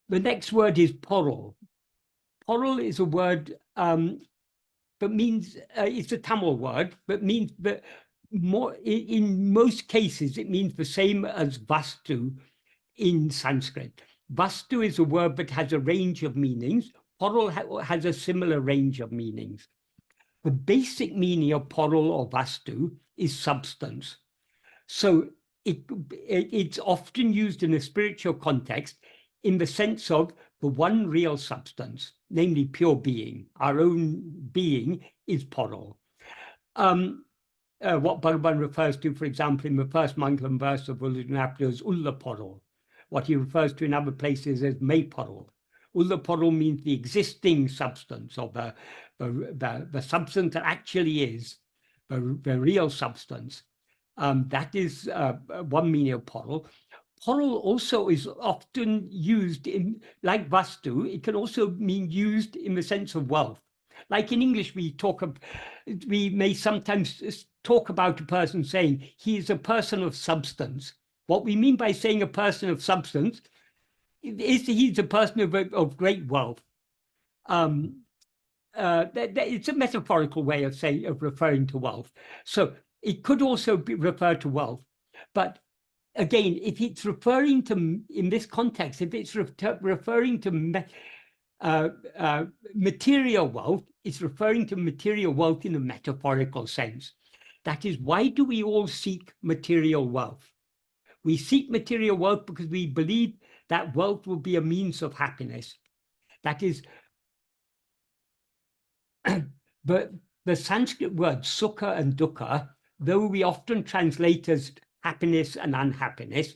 The next word is poruḻ. Poruḻ is a word that means, it's a Tamil word, but means that more, in most cases, it means the same as vastu in Sanskrit. Vastu is a word that has a range of meanings. Poruḻ has a similar range of meanings. The basic meaning of poruḻ or vastu is substance. So it's often used in a spiritual context in the sense of the one real substance, namely pure being. Our own being is poruḻ. What Bhagavan refers to, for example, in the first Mangalam verse of Uڵḷadu Nāṛpadu as Uḷḷadu. What he refers to in other places as may poruḻ. Uڵḷadu means the existing substance, or the substance that actually is, the real substance. That is one meaning of poruḻ. Poruḻ also is often used in, like vastu, it can also mean used in the sense of wealth. Like in English, we may sometimes talk about a person saying he is a person of substance. What we mean by saying a person of substance is he's a person of great wealth. It's a metaphorical way of referring to wealth. So it could also refer to wealth. But again, if it's referring to, in this context, if it's referring to material wealth, it's referring to material wealth in a metaphorical sense. That is, why do we all seek material wealth? We seek material wealth because we believe that wealth will be a means of happiness. That is, the Sanskrit words sukha and dukkha though we often translate as happiness and unhappiness,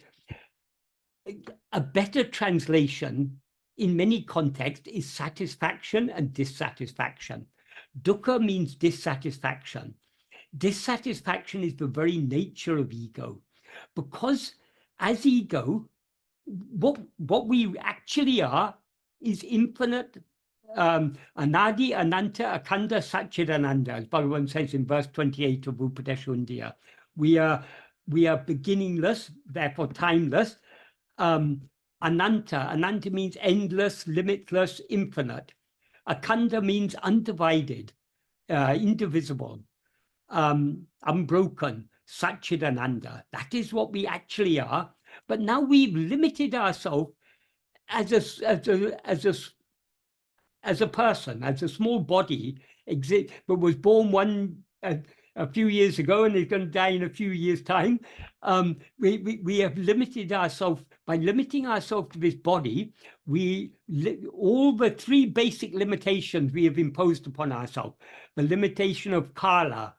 a better translation in many contexts is satisfaction and dissatisfaction. Dukkha means dissatisfaction. Dissatisfaction is the very nature of ego, because as ego, what we actually are is infinite, anadi, ananta, akhanda, satchidananda, as Bhagavan says in verse 28 of Upadeshundya. We are beginningless, therefore timeless. Ananta means endless, limitless, infinite. Akhanda means undivided, indivisible, unbroken, satchidananda. That is what we actually are. But now we've limited ourselves as a person, as a small body, but was born a few years ago and is going to die in a few years' time. We have limited ourselves. By limiting ourselves to this body, all the three basic limitations we have imposed upon ourselves: the limitation of kala,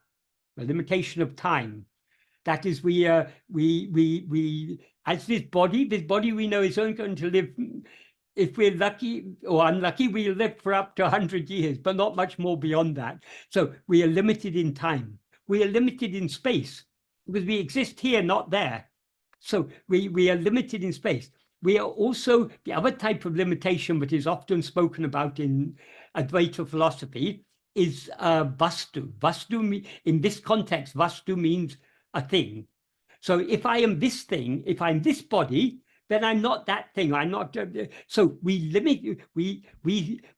the limitation of time. That is, as this body we know is only going to live. If we're lucky or unlucky, we live for up to 100 years, but not much more beyond that. So we are limited in time. We are limited in space, because we exist here, not there. So we are limited in space. We are also, the other type of limitation that is often spoken about in Advaita philosophy is vastu. Vastu, in this context, vastu means a thing. So if I am this thing, if I'm this body, then I'm not that thing. I'm not. So we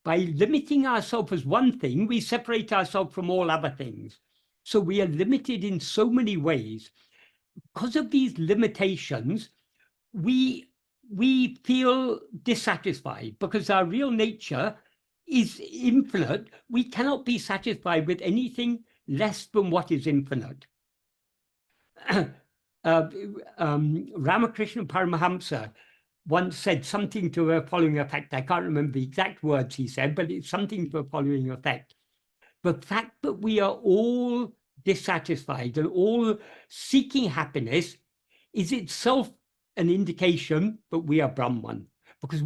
by limiting ourselves as one thing, we separate ourselves from all other things. So we are limited in so many ways. Because of these limitations, we feel dissatisfied, because our real nature is infinite. We cannot be satisfied with anything less than what is infinite. Ramakrishna Paramahamsa once said something to the following effect. I can't remember the exact words he said, but it's something to the following effect. The fact that we are all dissatisfied and all seeking happiness is itself an indication that we are Brahman, because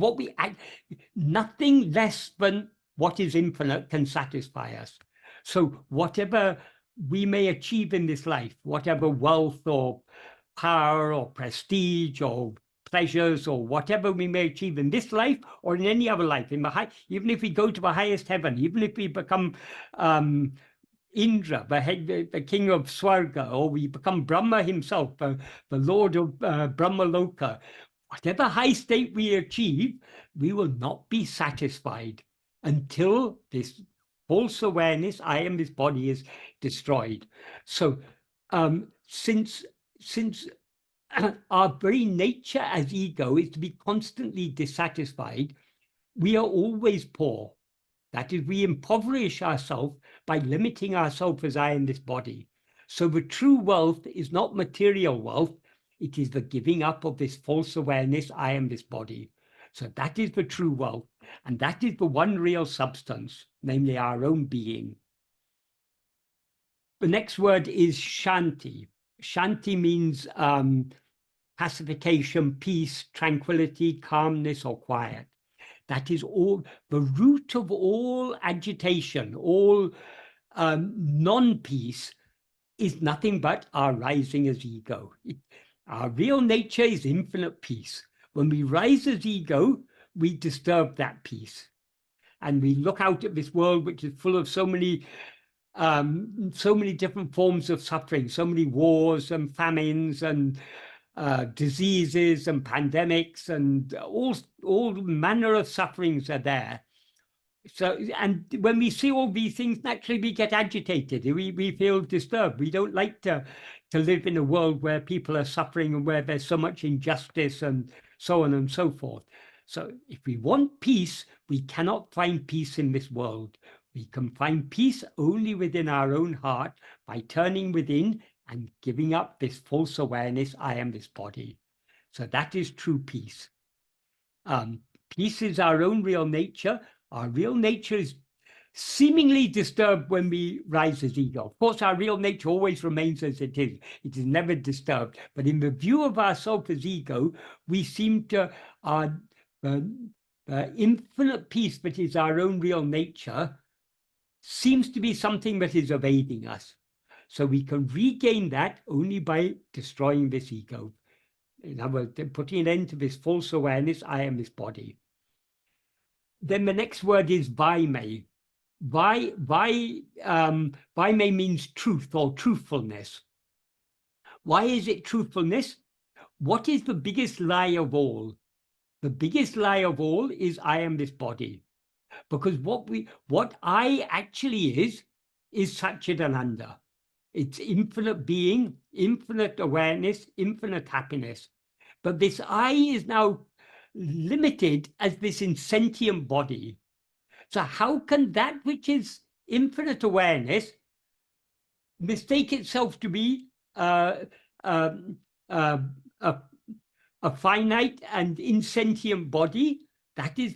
nothing less than what is infinite can satisfy us. So whatever we may achieve in this life, whatever wealth or power or prestige or pleasures or whatever we may achieve in this life or in any other life, even if we go to the highest heaven, even if we become Indra, the king of Swarga, or we become Brahma himself, the lord of Brahma Loka, whatever high state we achieve, we will not be satisfied until this false awareness, I am this body, is destroyed. So since our very nature as ego is to be constantly dissatisfied, we are always poor. That is, we impoverish ourselves by limiting ourselves as I am this body. So the true wealth is not material wealth, it is the giving up of this false awareness, I am this body. So that is the true wealth, and that is the one real substance, namely our own being. The next word is śānti. Śānti means pacification, peace, tranquility, calmness, or quiet. That is all the root of all agitation, all non-peace is nothing but our rising as ego. Our real nature is infinite peace. When we rise as ego, we disturb that peace. And we look out at this world, which is full of so many different forms of suffering, so many wars and famines and diseases and pandemics, and all manner of sufferings are there. So, and when we see all these things, naturally we get agitated. We feel disturbed. We don't like to live in a world where people are suffering and where there's so much injustice and so on and so forth. So if we want peace, we cannot find peace in this world. We can find peace only within our own heart by turning within and giving up this false awareness, I am this body. So that is true peace. Peace is our own real nature. Our real nature is seemingly disturbed when we rise as ego. Of course, our real nature always remains as it is. It is never disturbed. But in the view of ourselves as ego, we seem to, infinite peace that is our own real nature seems to be something that is evading us. So we can regain that only by destroying this ego. In other words, putting an end to this false awareness, I am this body. Then the next word is vāymai. Vāymai means truth or truthfulness. Why is it truthfulness? What is the biggest lie of all? The biggest lie of all is I am this body. Because what I actually is Satchidananda. It's infinite being, infinite awareness, infinite happiness. But this I is now limited as this insentient body. So how can that which is infinite awareness mistake itself to be a finite and insentient body? That is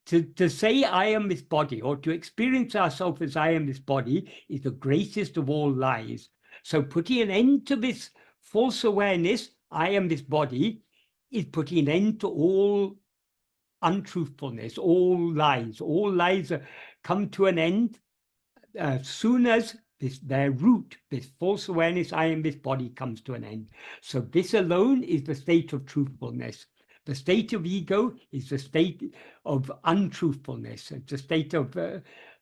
to say I am this body, or to experience ourselves as I am this body, is the greatest of all lies. So putting an end to this false awareness, I am this body, is putting an end to all untruthfulness, all lies. All lies come to an end as soon as their root, this false awareness, I am this body, comes to an end. So this alone is the state of truthfulness. The state of ego is the state of untruthfulness. It's a state of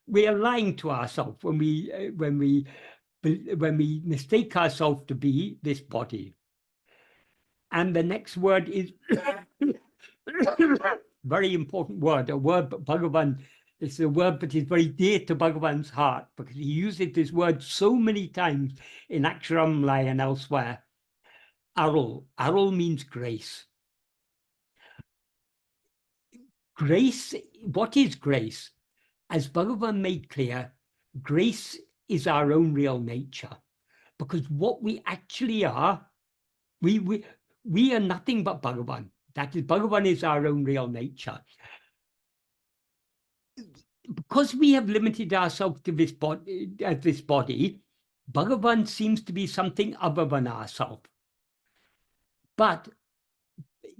we are lying to ourselves when we mistake ourselves to be this body. And the next word is very important word, a word that Bhagavan, it's a word that is very dear to Bhagavan's heart, because he uses this word so many times in Aksharamlai and elsewhere. Aruḻ. Aruḻ means grace. Grace, what is grace? As Bhagavan made clear, grace is our own real nature, because what we actually are, we are nothing but Bhagavan. That is, Bhagavan is our own real nature. Because we have limited ourselves to this body, Bhagavan seems to be something other than ourselves. But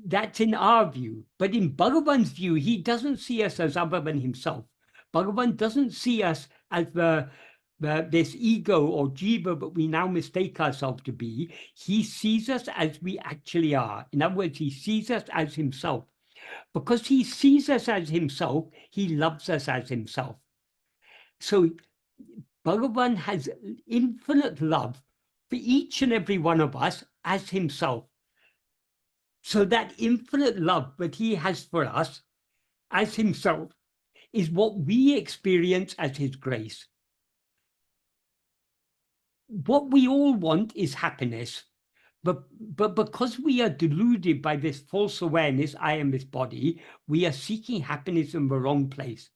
that's in our view. But in Bhagavan's view, he doesn't see us as other than himself. Bhagavan doesn't see us as this ego or jiva that we now mistake ourselves to be. He sees us as we actually are. In other words, he sees us as himself. Because he sees us as himself, he loves us as himself. So Bhagavan has infinite love for each and every one of us as himself. So that infinite love that he has for us as himself is what we experience as his grace. What we all want is happiness, but because we are deluded by this false awareness, I am this body, we are seeking happiness in the wrong place.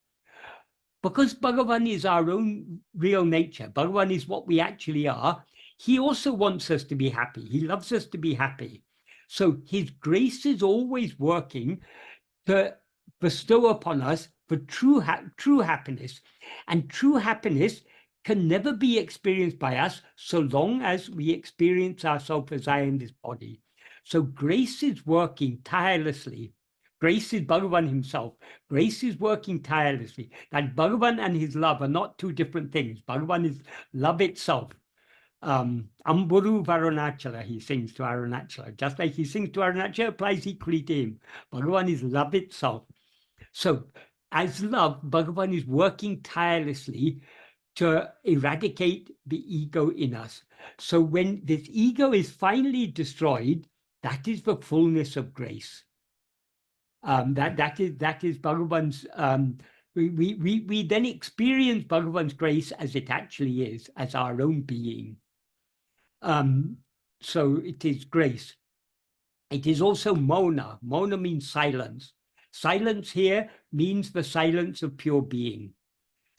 Because Bhagavan is our own real nature, Bhagavan is what we actually are, he also wants us to be happy. He loves us to be happy. So his grace is always working to bestow upon us for true happiness. And true happiness can never be experienced by us so long as we experience ourselves as I am this body. So grace is working tirelessly. Grace is Bhagavan himself. Grace is working tirelessly. That Bhagavan and his love are not two different things. Bhagavan is love itself. Amburu Varunachala, he sings to Arunachala. Just like he sings to Arunachala, applies equally to him. Bhagavan is love itself. So as love, Bhagavan is working tirelessly to eradicate the ego in us. So when this ego is finally destroyed, that is the fullness of grace. That is Bhagavan's. We then experience Bhagavan's grace as it actually is, as our own being. So it is grace. It is also mōna. Mōna means silence. Silence here means the silence of pure being.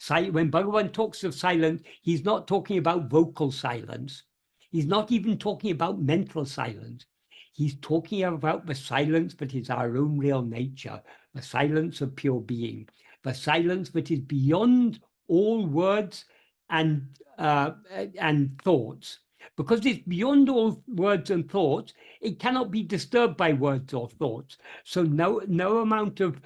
When Bhagavan talks of silence, he's not talking about vocal silence. He's not even talking about mental silence. He's talking about the silence that is our own real nature, the silence of pure being, the silence that is beyond all words and thoughts. Because it's beyond all words and thoughts, it cannot be disturbed by words or thoughts. So no amount of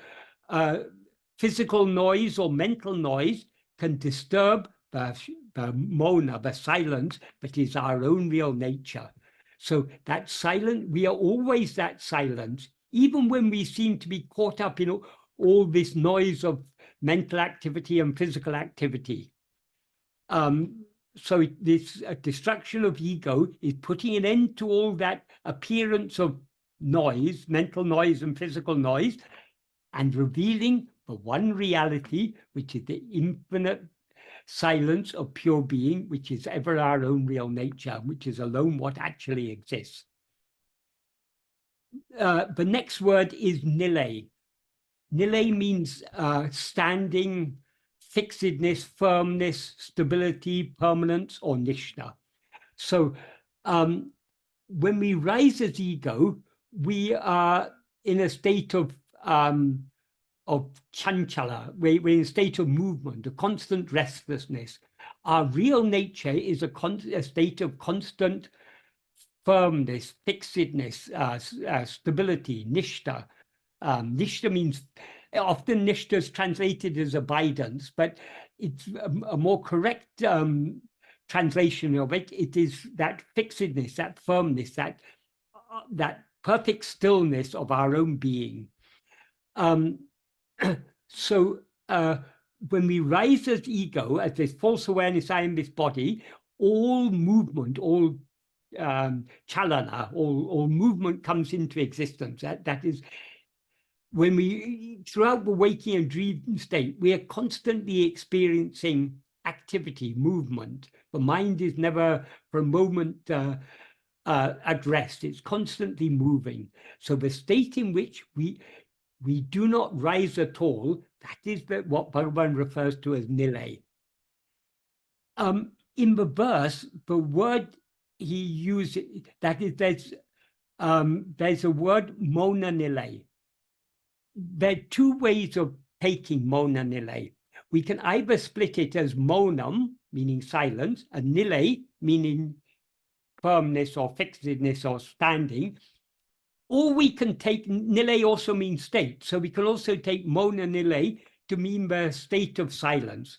physical noise or mental noise can disturb the mōna, the silence, that is our own real nature. So that silence, we are always that silence, even when we seem to be caught up in all this noise of mental activity and physical activity. So this destruction of ego is putting an end to all that appearance of noise, mental noise and physical noise, and revealing the one reality, which is the infinite silence of pure being, which is ever our own real nature, which is alone what actually exists. The next word is nilai. Nilai means standing, fixedness, firmness, stability, permanence, or nishta. So when we rise as ego, we are in a state of chanchala, we're in a state of movement, a constant restlessness. Our real nature is a state of constant firmness, fixedness, stability, nishta. Nishta means, often nishta is translated as abidance, but it's a more correct translation of it. It is that fixedness, that firmness, that perfect stillness of our own being. So when we rise as ego, as this false awareness, I am this body, all movement, all chalana, all movement comes into existence. That is, when we, throughout the waking and dream state, we are constantly experiencing activity, movement. The mind is never for a moment at rest. It's constantly moving. So the state in which we do not rise at all, that is what Bhagavan refers to as nilai. In the verse, the word he uses, that is, there's a word mōṇanilai. There are two ways of taking mōṇanilai. We can either split it as mōṇam, meaning silence, and nilai, meaning firmness or fixedness or standing. Or we can take, nilai also means state, so we can also take mōṇanilai to mean the state of silence.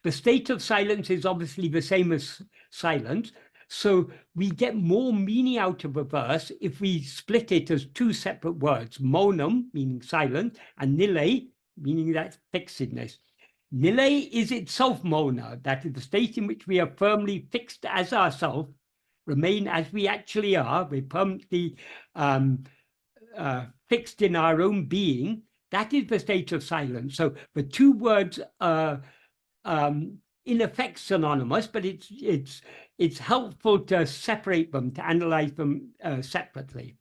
The state of silence is obviously the same as silence, so we get more meaning out of a verse if we split it as two separate words, mōṇam, meaning silence, and nilai, meaning that fixedness. Nilai is itself mōṇa, that is the state in which we are firmly fixed as ourselves, remain as we actually are, we're permanently fixed in our own being. That is the state of silence. So the two words are in effect synonymous, but it's helpful to separate them, to analyze them separately.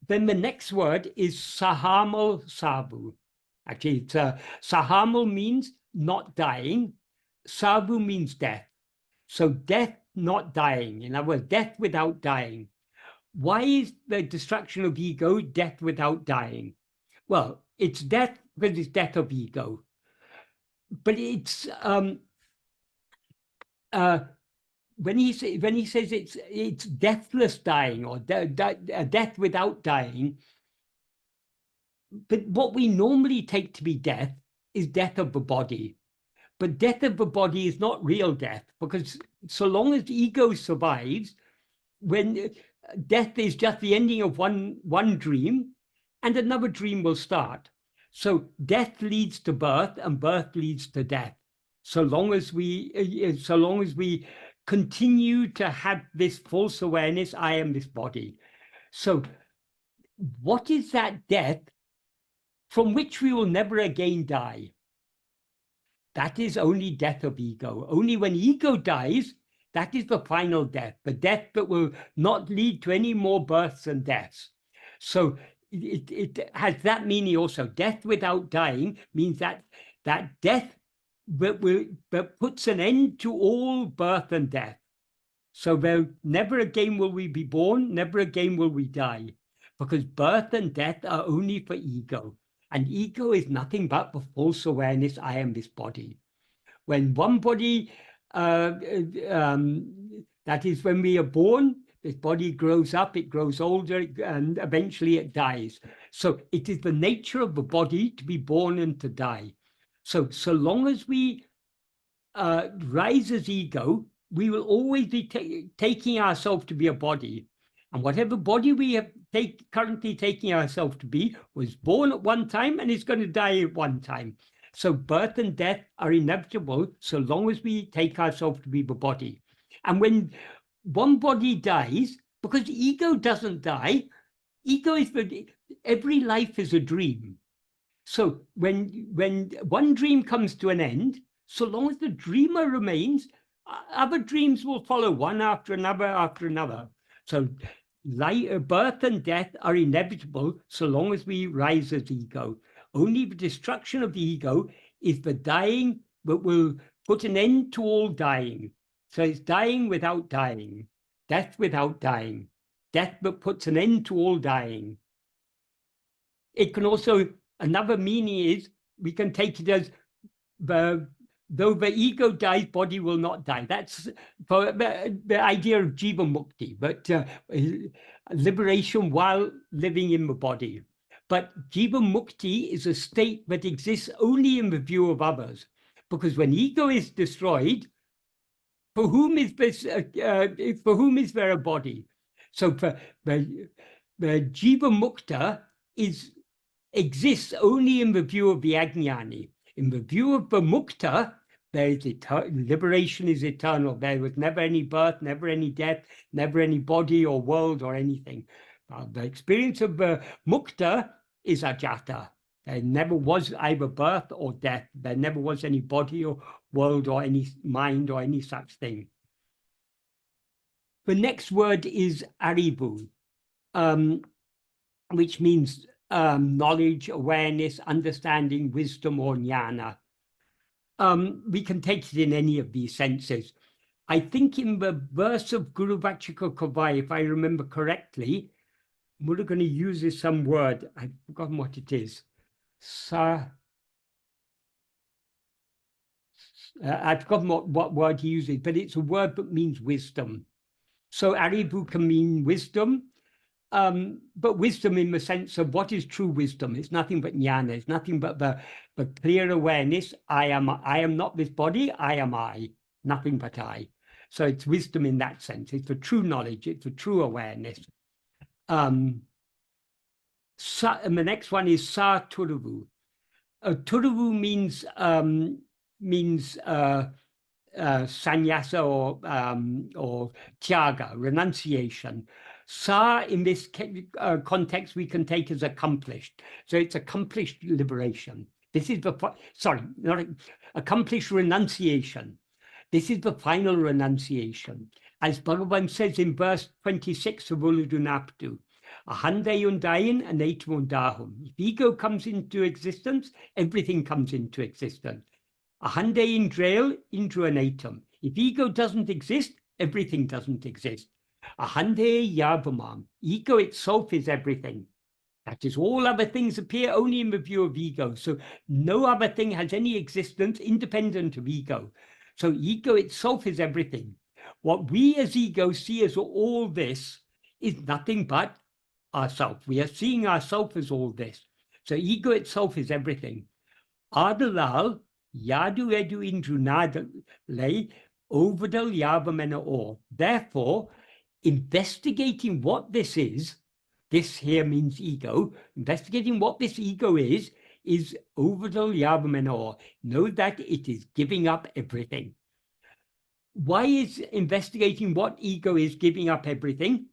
Then the next word is sāhāmal sāvu. Actually, it's sāhāmal means not dying. Sāvu means death. So death, not dying. In other words, death without dying. Why is the destruction of ego death without dying? Well, it's death because it's death of ego. But it's when he says it's deathless dying or death without dying. But what we normally take to be death is death of the body. But death of the body is not real death, because so long as ego survives, when death is just the ending of one dream, and another dream will start. So death leads to birth, and birth leads to death. So long as we continue to have this false awareness, I am this body. So what is that death from which we will never again die? That is only death of ego. Only when ego dies, that is the final death, the death that will not lead to any more births and deaths. So it has that meaning also. Death without dying means that death that puts an end to all birth and death. So never again will we be born, never again will we die, because birth and death are only for ego. And ego is nothing but the false awareness, I am this body. When one body, that is when we are born, this body grows up, it grows older, and eventually it dies. So it is the nature of the body to be born and to die. So long as we rise as ego, we will always be taking ourselves to be a body. And whatever body we have currently taking ourselves to be was born at one time and is going to die at one time. So birth and death are inevitable so long as we take ourselves to be the body. And when one body dies, because ego doesn't die, ego is every life is a dream. So when one dream comes to an end, so long as the dreamer remains, other dreams will follow one after another after another. So birth and death are inevitable so long as we rise as ego. Only the destruction of the ego is the dying that will put an end to all dying. So it's dying without dying, death without dying, death that puts an end to all dying. It can also, another meaning is, we can take it as though the ego dies, body will not die. That's for the idea of jiva mukti, but liberation while living in the body. But jiva mukti is a state that exists only in the view of others, because when ego is destroyed, for whom is there a body? So the jiva mukta exists only in the view of the ajnani. In the view of the mukta, there is liberation is eternal. There was never any birth, never any death, never any body or world or anything. The experience of the mukta is ajata. There never was either birth or death. There never was any body or world or any mind or any such thing. The next word is aṟivu, which means knowledge, awareness, understanding, wisdom, or jnana. We can take it in any of these senses. I think in the verse of Guru Vachika Kavai, if I remember correctly, we're going to use some word. I've forgotten what it is. I've forgotten what word he uses, but it's a word that means wisdom. So aṟivu can mean wisdom, but wisdom in the sense of what is true wisdom. It's nothing but jnana. It's nothing but the clear awareness. I am not this body. I am I. Nothing but I. So it's wisdom in that sense. It's the true knowledge. It's the true awareness. And the next one is sārtuṟavu. Tuṛavu means sannyasa or tyaga, renunciation. Sa in this context we can take as accomplished. So it's accomplished liberation. This is accomplished renunciation. This is the final renunciation. As Bhagavan says in verse 26 of Uḷḷadu Nāṛpadu, Ahandayundayin anetmundahum. If ego comes into existence, everything comes into existence. Ahandayin drail indru anatum. If ego doesn't exist, everything doesn't exist. Ahandayavamam. Ego itself is everything. That is, all other things appear only in the view of ego. So no other thing has any existence independent of ego. So ego itself is everything. What we as ego see as all this is nothing but ourself. We are seeing ourself as all this. So ego itself is everything. Ādalal yādu edu indru nilai ovadal yāvamena or. Therefore, investigating what this is, this here means ego, investigating what this ego is ovadal yāvamena or. Know that it is giving up everything. Why is investigating what ego is giving up everything?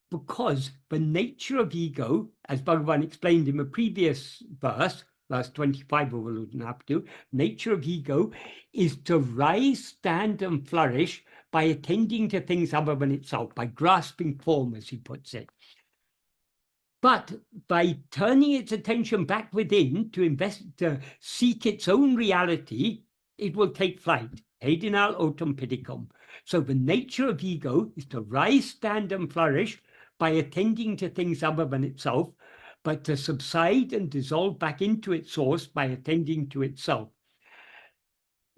Because the nature of ego, as Bhagavan explained in the previous verse, verse 25 of Uḷḷadu Nāṛpadu, nature of ego is to rise, stand, and flourish by attending to things other than itself, by grasping form, as he puts it. But by turning its attention back within to seek its own reality, it will take flight. Hedinal otum pidicum. So the nature of ego is to rise, stand, and flourish by attending to things other than itself, but to subside and dissolve back into its source by attending to itself.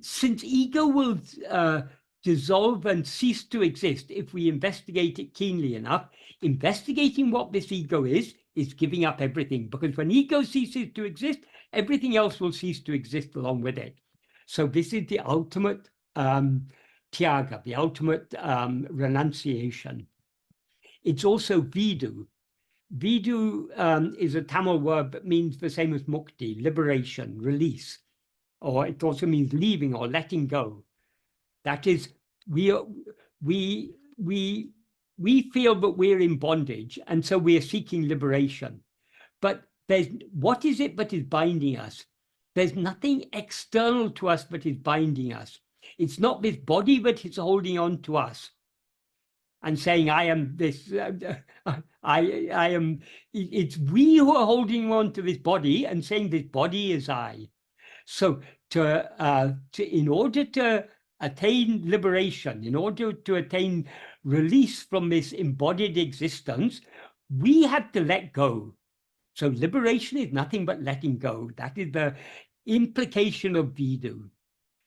Since ego will dissolve and cease to exist if we investigate it keenly enough, investigating what this ego is giving up everything, because when ego ceases to exist, everything else will cease to exist along with it. So this is the ultimate tyaga, the ultimate renunciation. It's also vidu. Vidu is a Tamil word that means the same as mukti, liberation, release, or it also means leaving or letting go. That is, we feel that we're in bondage, and so we are seeking liberation. But what is it that is binding us? There's nothing external to us that is binding us. It's not this body that is holding on to us and saying, I am this, I am, it's we who are holding on to this body and saying this body is I. So in order to attain liberation, in order to attain release from this embodied existence, we have to let go. So liberation is nothing but letting go. That is the implication of vidu.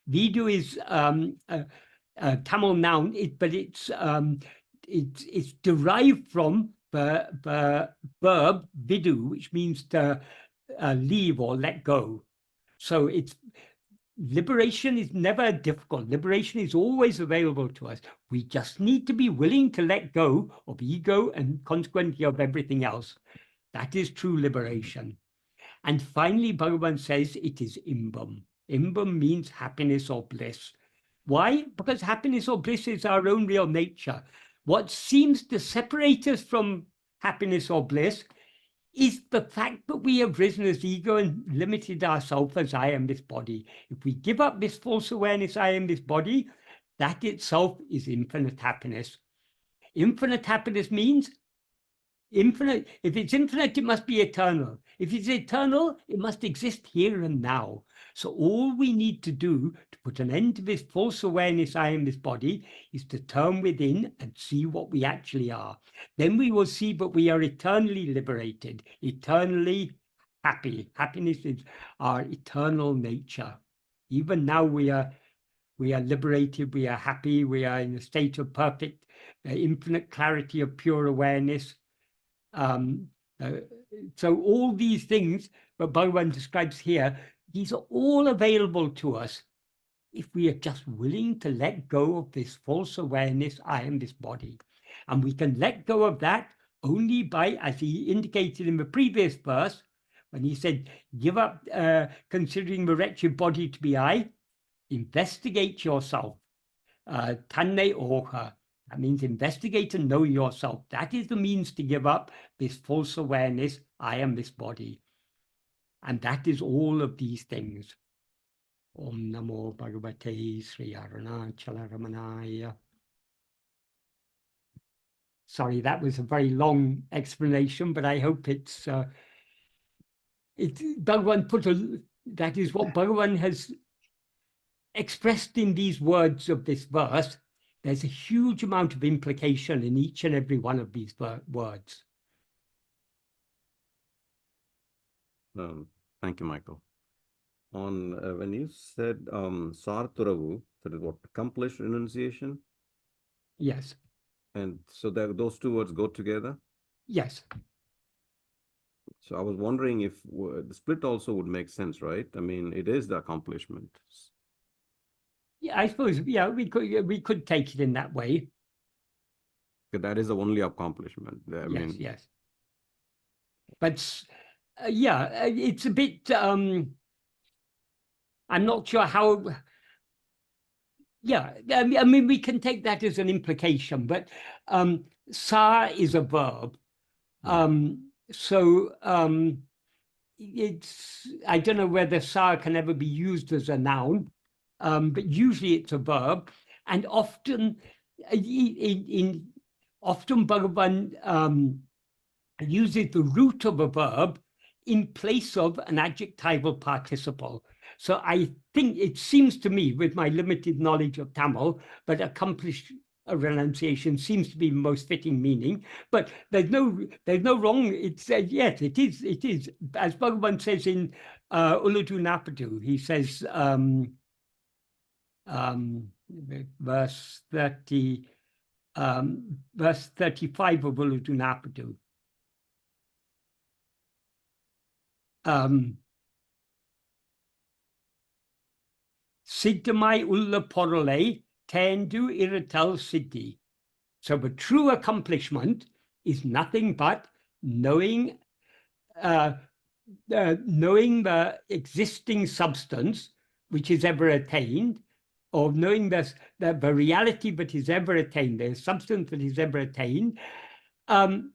Vidu is a Tamil noun, but it's derived from the verb vidu, which means to leave or let go. So liberation is never difficult. Liberation is always available to us. We just need to be willing to let go of ego and consequently of everything else. That is true liberation. And finally, Bhagavan says it is imbam. Imbam means happiness or bliss. Why? Because happiness or bliss is our own real nature. What seems to separate us from happiness or bliss is the fact that we have risen as ego and limited ourselves as I am this body. If we give up this false awareness, I am this body, that itself is infinite happiness. Infinite happiness means infinite. If it's infinite, it must be eternal. If it's eternal, it must exist here and now. So all we need to do to put an end to this false awareness, I am this body, is to turn within and see what we actually are. Then we will see that we are eternally liberated, eternally happy. Happiness is our eternal nature. Even now we are liberated, we are happy, we are in a state of perfect, infinite clarity of pure awareness. So all these things that Bhagavan describes here, these are all available to us if we are just willing to let go of this false awareness, I am this body. And we can let go of that only by, as he indicated in the previous verse, when he said, give up considering the wretched body to be I, investigate yourself. Tanne oha. That means investigate and know yourself. That is the means to give up this false awareness, I am this body. And that is all of these things. Om Namo Bhagavate Sri Ramana. Sorry, that was a very long explanation, but I hope it's Bhagavan that is what Bhagavan has expressed in these words of this verse. There's a huge amount of implication in each and every one of these words. Thank you, Michael. On when you said sārtuṟavu, that is what, accomplished renunciation? Yes. And so those two words go together? Yes. So I was wondering if the split also would make sense, right? I mean, it is the accomplishment. Yeah, I suppose, yeah, we could take it in that way. That is the only accomplishment. Yes. But yeah, it's a bit, I'm not sure how, yeah, I mean, we can take that as an implication, but sa is a verb. It's, I don't know whether sa can ever be used as a noun, but usually it's a verb, and often often Bhagavan uses the root of a verb in place of an adjectival participle. So I think it seems to me, with my limited knowledge of Tamil, but accomplished renunciation seems to be the most fitting meaning, but there's no wrong. It's yes, it is, as Bhagavan says in Uڵḷadu Nāṛpadu. He says, verse 35 of Uڵḷadu Nāṛpadu. Siddhamai ulla poruḻai tendu iratal siddhi. So the true accomplishment is nothing but knowing the existing substance which is ever attained, or knowing the reality that is ever attained, the substance that is ever attained, and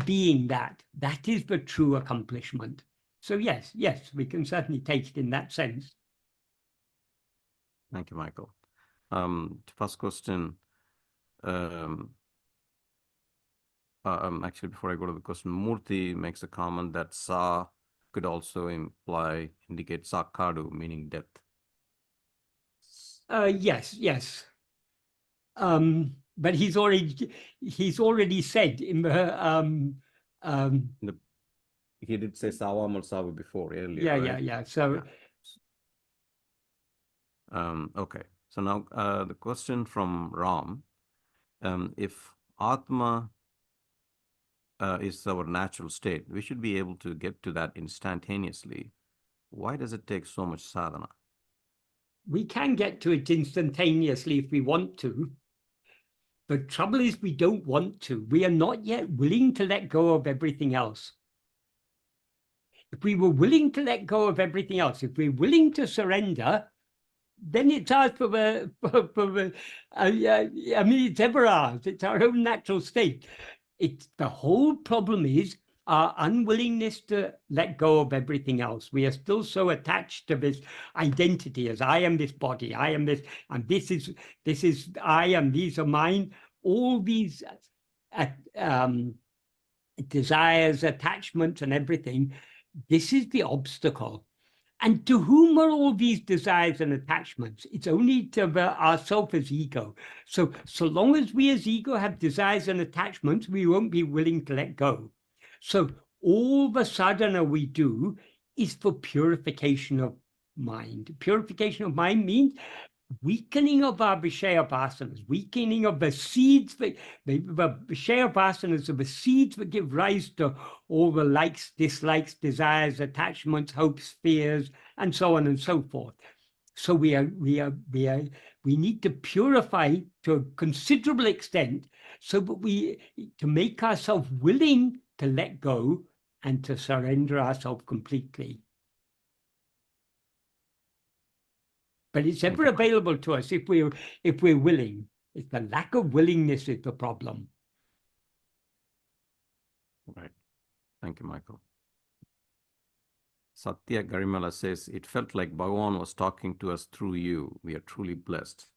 being that. That is the true accomplishment. So yes, we can certainly take it in that sense. Thank you, Michael. First question. Actually, before I go to the question, Murthy makes a comment that sa could also indicate sakadu, meaning death. Yes. But he's already said in the he did say sāvamal sāvu before earlier. Yeah, right? So okay. So now the question from Ram, if Atma is our natural state, we should be able to get to that instantaneously. Why does it take so much sadhana? We can get to it instantaneously if we want to. The trouble is we don't want to. We are not yet willing to let go of everything else. If we were willing to let go of everything else, if we're willing to surrender, then it's ours it's ever ours. It's our own natural state. The whole problem is our unwillingness to let go of everything else. We are still so attached to this identity as I am this body, I am this, and this is I, and these are mine. All these desires, attachments, and everything. This is the obstacle. And to whom are all these desires and attachments? It's only to ourself as ego. So long as we as ego have desires and attachments, we won't be willing to let go. So all the sadhana we do is for purification of mind. Purification of mind means weakening of our Vishaya vasanas, weakening of the seeds, the Vishaya vasanas are the seeds that give rise to all the likes, dislikes, desires, attachments, hopes, fears, and so on and so forth. So we need to purify to a considerable extent so that to make ourselves willing to let go and to surrender ourselves completely. But it's ever available to us if we're willing. It's the lack of willingness is the problem. Right. Thank you, Michael. Satya Garimala says, it felt like Bhagavan was talking to us through you. We are truly blessed.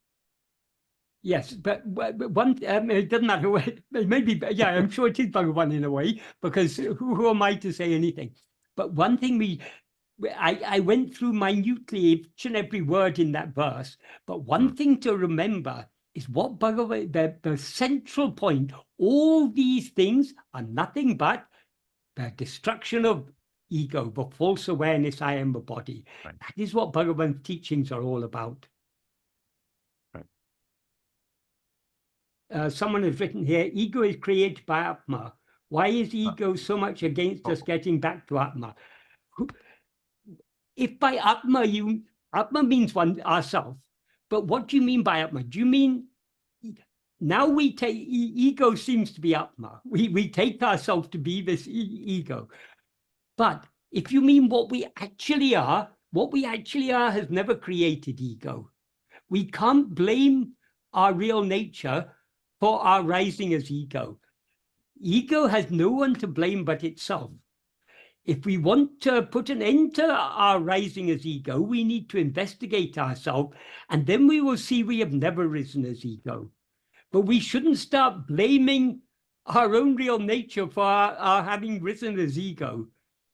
Yes, but one, it doesn't matter. Maybe, yeah, I'm sure it is Bhagavan in a way, because who am I to say anything? But one thing I went through minutely each and every word in that verse, but one thing to remember is what Bhagavan, the central point, all these things are nothing but the destruction of ego, the false awareness I am the body. Right. That is what Bhagavan's teachings are all about. Right. Someone has written here, ego is created by Atma. Why is ego so much against us getting back to Atma? If by Atma, Atma means ourself, but what do you mean by Atma? Do you mean, now we take, ego seems to be Atma. We take ourselves to be this ego. But if you mean what we actually are has never created ego. We can't blame our real nature for our rising as ego. Ego has no one to blame but itself. If we want to put an end to our rising as ego, we need to investigate ourselves, and then we will see we have never risen as ego. But we shouldn't start blaming our own real nature for our having risen as ego.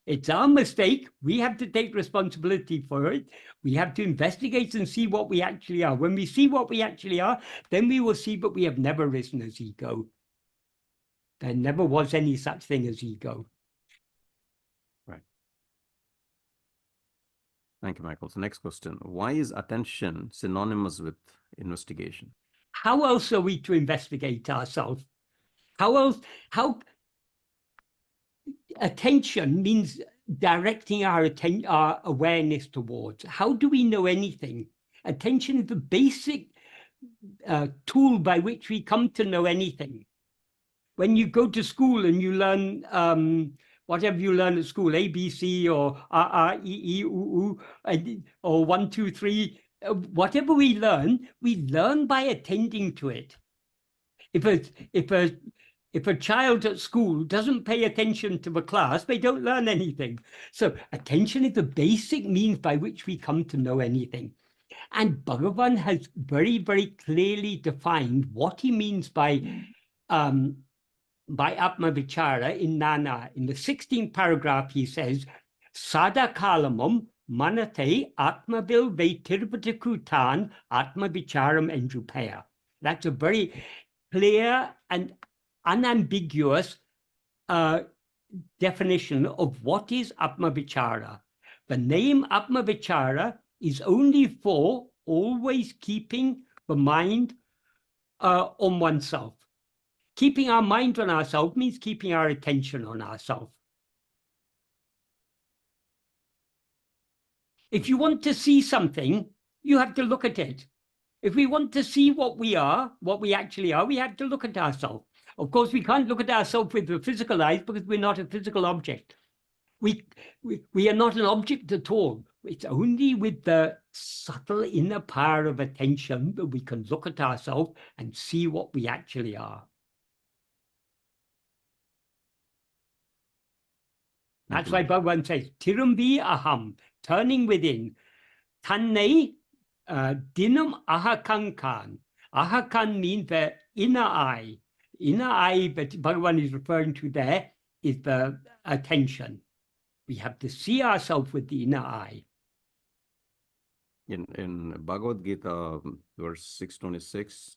It's our mistake. We have to take responsibility for it. We have to investigate and see what we actually are. When we see what we actually are, then we will see that we have never risen as ego. There never was any such thing as ego. Right. Thank you, Michael. So next question. Why is attention synonymous with investigation? How else are we to investigate ourselves? How attention means directing our awareness towards. How do we know anything? Attention is the basic tool by which we come to know anything. When you go to school and you learn whatever you learn at school, ABC or R, or 1, 2, 3, whatever we learn by attending to it. If a child at school doesn't pay attention to the class, they don't learn anything. So attention is the basic means by which we come to know anything. And Bhagavan has very, very clearly defined what he means by Atma-vichara in Nana. In the 16th paragraph, he says, Sadakalamam manate atma-vēḻvi tirvatakutan atma-vicharam endrupaya. That's a very clear and unambiguous definition of what is Atma-vichara. The name Atma-vichara is only for always keeping the mind on oneself. Keeping our mind on ourselves means keeping our attention on ourselves. If you want to see something, you have to look at it. If we want to see what we are, what we actually are, we have to look at ourselves. Of course, we can't look at ourselves with the physical eyes because we're not a physical object. We are not an object at all. It's only with the subtle inner power of attention that we can look at ourselves and see what we actually are. That's why Bhagavan says, Tirambi aham, turning within. Tanne dinam ahakankan. Ahakan means the inner eye. Inner eye that Bhagavan is referring to there is the attention. We have to see ourselves with the inner eye. In Bhagavad Gita, verse 626,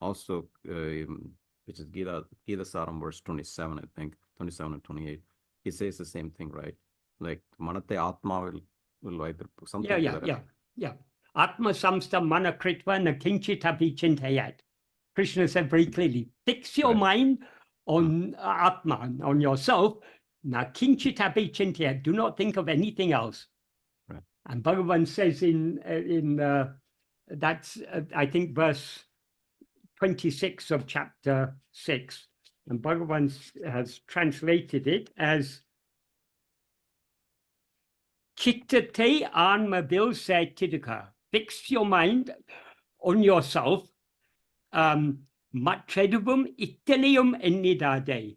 also, which is Gita Saram, verse 27, I think, 27 and 28, it says the same thing, right? Like, manate atma will either something. Yeah. Atma samsta mana kritva na kinchit api chintayat. Krishna said very clearly, fix your mind on Atma, on yourself, na kinchit api chintayat. Do not think of anything else. Right. And Bhagavan says that's, I think, verse 26 of chapter 6. And Bhagavan has translated it as Chittate āṇma-bhil saitidika. Fix your mind on yourself. Matredavum ittanium ennidade.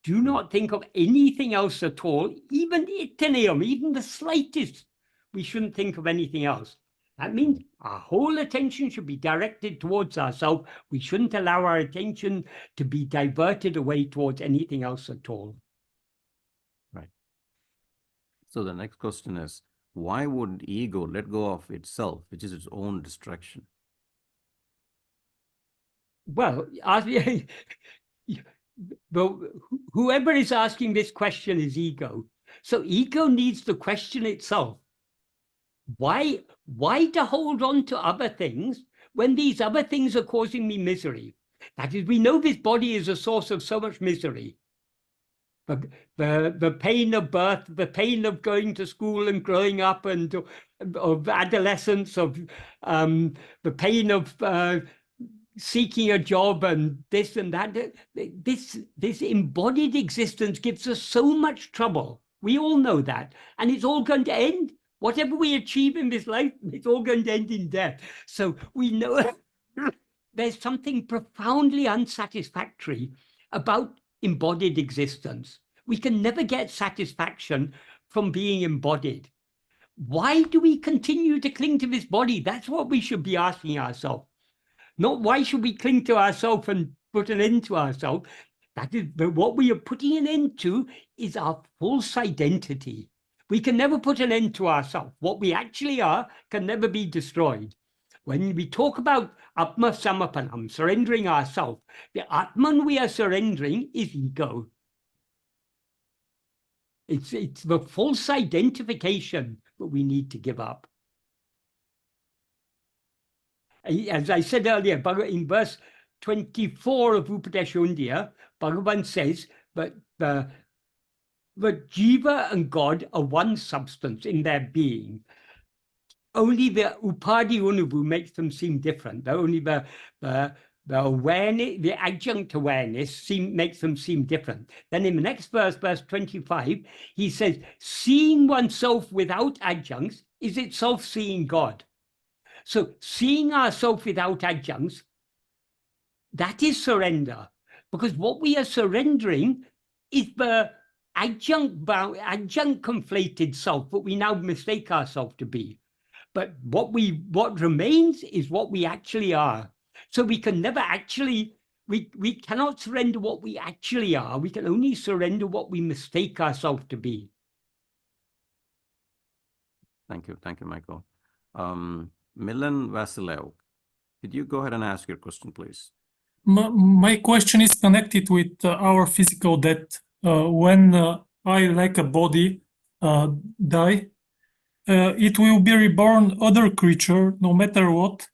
Do not think of anything else at all, even ittanium, even the slightest. We shouldn't think of anything else. That means our whole attention should be directed towards ourselves. We shouldn't allow our attention to be diverted away towards anything else at all. Right. So the next question is, why would ego let go of itself, which is its own distraction? Well, whoever is asking this question is ego. So ego needs to question itself. Why to hold on to other things when these other things are causing me misery? That is, we know this body is a source of so much misery. The pain of birth, the pain of going to school and growing up, and of adolescence, of the pain of seeking a job and this and that. This embodied existence gives us so much trouble. We all know that. And it's all going to end. Whatever we achieve in this life, it's all going to end in death. So we know there's something profoundly unsatisfactory about embodied existence. We can never get satisfaction from being embodied. Why do we continue to cling to this body? That's what we should be asking ourselves. Not why should we cling to ourselves and put an end to ourselves. That is, but what we are putting an end to is our false identity. We can never put an end to ourselves. What we actually are can never be destroyed. When we talk about Atma Samapanam, surrendering ourselves, the Atman we are surrendering is ego. It's the false identification that we need to give up. As I said earlier, in verse 24 of Upadesha, Bhagavan says that the jiva and God are one substance in their being. Only the upadhi unuvu makes them seem different. Only the awareness, the adjunct awareness makes them seem different. Then in the next verse, verse 25, he says, seeing oneself without adjuncts is itself seeing God. So seeing ourselves without adjuncts, that is surrender. Because what we are surrendering is the adjunct conflated self that we now mistake ourselves to be. But what remains is what we actually are. So we can never actually, we cannot surrender what we actually are. We can only surrender what we mistake ourselves to be. Thank you, Michael. Milan Vasilev, could you go ahead and ask your question, please? My question is connected with our physical death. When I, like a body, die, it will be reborn other creature, no matter what,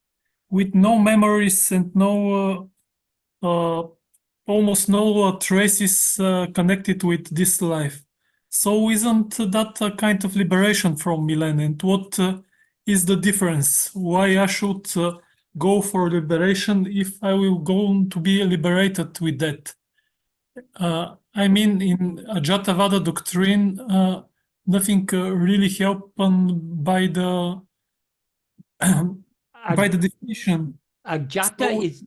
with no memories and no, almost no traces connected with this life. So isn't that a kind of liberation from Milan? And what is the difference? Why I should go for liberation if I will go to be liberated with that? I mean, in Ajatavada doctrine, nothing really happened by the definition. Ajata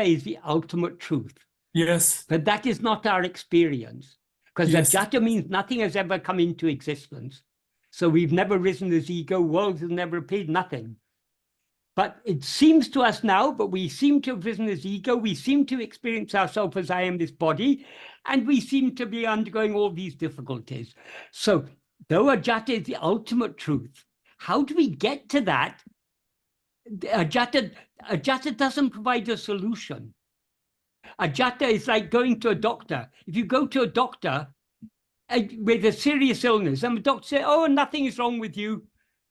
is the ultimate truth. Yes. But that is not our experience. Because Ajata means nothing has ever come into existence. So we've never risen as ego, world has never appeared, nothing. But it seems to us now, but we seem to have risen as ego, we seem to experience ourselves as I am this body, and we seem to be undergoing all these difficulties. So though Ajata is the ultimate truth, how do we get to that? Ajata doesn't provide a solution. Ajata is like going to a doctor. If you go to a doctor with a serious illness, and the doctor says, oh, nothing is wrong with you,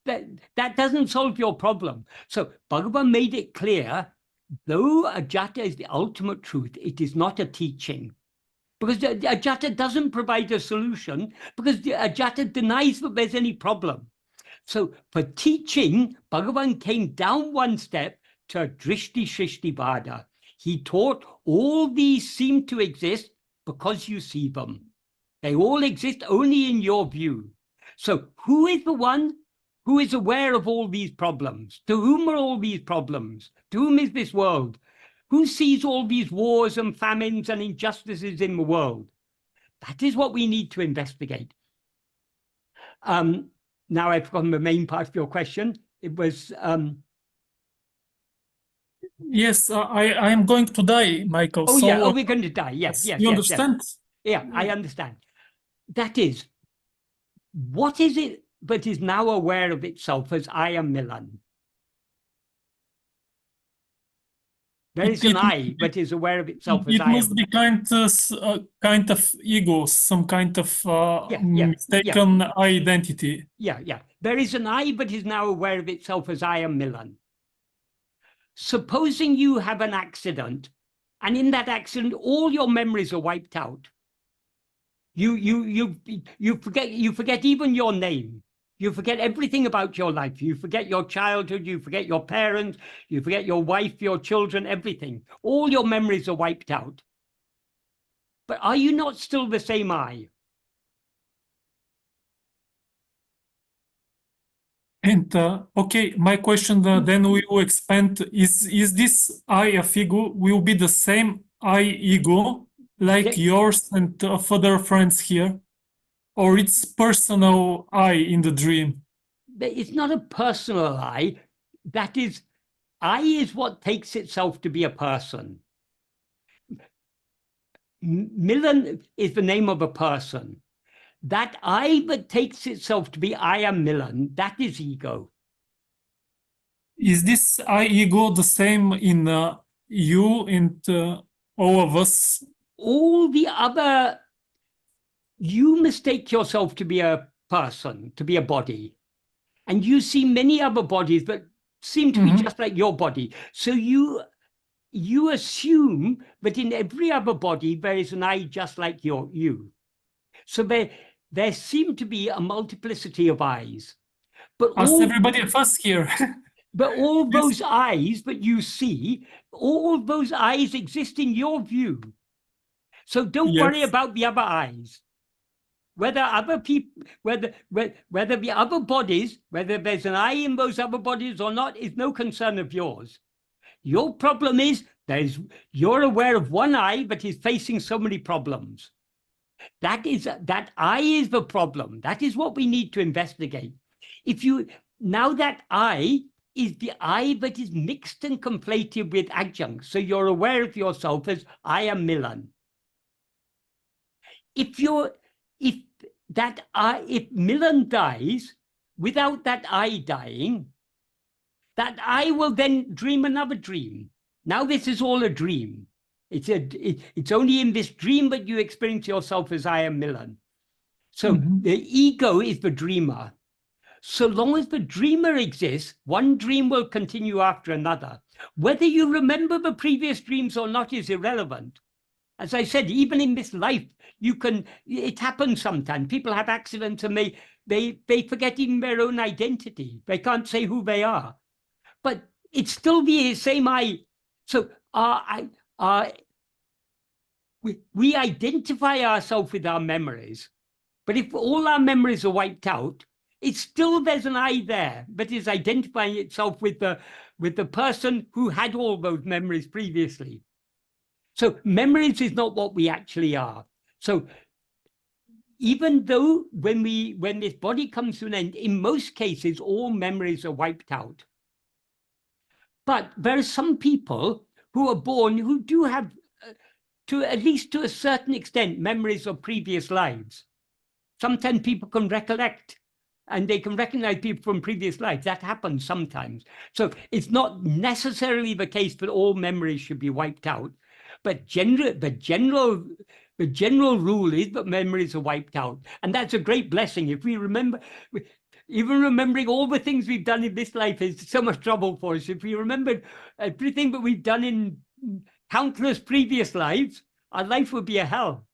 that doesn't solve your problem. So Bhagavan made it clear, though Ajata is the ultimate truth, it is not a teaching. Because the Ajata doesn't provide a solution, because the Ajata denies that there's any problem. So for teaching, Bhagavan came down one step to Drishti Shrishti Bhada. He taught all these seem to exist because you see them. They all exist only in your view. So who is the one who is aware of all these problems? To whom are all these problems? To whom is this world? Who sees all these wars and famines and injustices in the world? That is what we need to investigate. Now I've forgotten the main part of your question. It was... Yes, I am going to die, Michael. Oh, so, yeah, we're going to die. Yes. You understand? Yeah, I understand. That is, what is it that is now aware of itself as I am Milan? There is an I that is aware of itself as I am. It must be kind of ego, some kind of mistaken identity. Yeah. There is an I that is now aware of itself as I am Milan. Supposing you have an accident, and in that accident, all your memories are wiped out. You forget even your name. You forget everything about your life. You forget your childhood, you forget your parents, you forget your wife, your children, everything. All your memories are wiped out. But are you not still the same I? And okay, my question then we will expand, is this I of ego will be the same I ego like yours and of other friends here? Or it's personal I in the dream? It's not a personal I. That is, I is what takes itself to be a person. Milan is the name of a person. That I that takes itself to be I am Milan, that is ego. Is this I ego the same in you and all of us? All the other, you mistake yourself to be a person, to be a body. And you see many other bodies that seem to be just like your body. So you assume that in every other body there is an I just like you. So there seem to be a multiplicity of eyes. But Everybody of us here. But all those eyes that you see, all those eyes exist in your view. So don't worry about the other eyes. Whether other people, whether the other bodies, whether there's an I in those other bodies or not, is no concern of yours. Your problem is you're aware of one eye that is facing so many problems. That eye is the problem. That is what we need to investigate. Now that eye is the I that is mixed and conflated with adjuncts. So you're aware of yourself as I am Milan. If Milan dies without that I dying, that I will then dream another dream. Now this is all a dream. It's only in this dream that you experience yourself as I am Milan. So the ego is the dreamer. So long as the dreamer exists, one dream will continue after another. Whether you remember the previous dreams or not is irrelevant. As I said, even in this life, it happens sometimes. People have accidents and they forget even their own identity. They can't say who they are. But it's still the same I. So we identify ourselves with our memories. But if all our memories are wiped out, it's still there's an I there that is identifying itself with the person who had all those memories previously. So memories is not what we actually are. So even though when this body comes to an end, in most cases, all memories are wiped out. But there are some people who are born who do have, at least to a certain extent, memories of previous lives. Sometimes people can recollect and they can recognize people from previous lives. That happens sometimes. So it's not necessarily the case that all memories should be wiped out. But the general rule is that memories are wiped out. And that's a great blessing. If we remember, even remembering all the things we've done in this life is so much trouble for us. If we remembered everything that we've done in countless previous lives, our life would be a hell.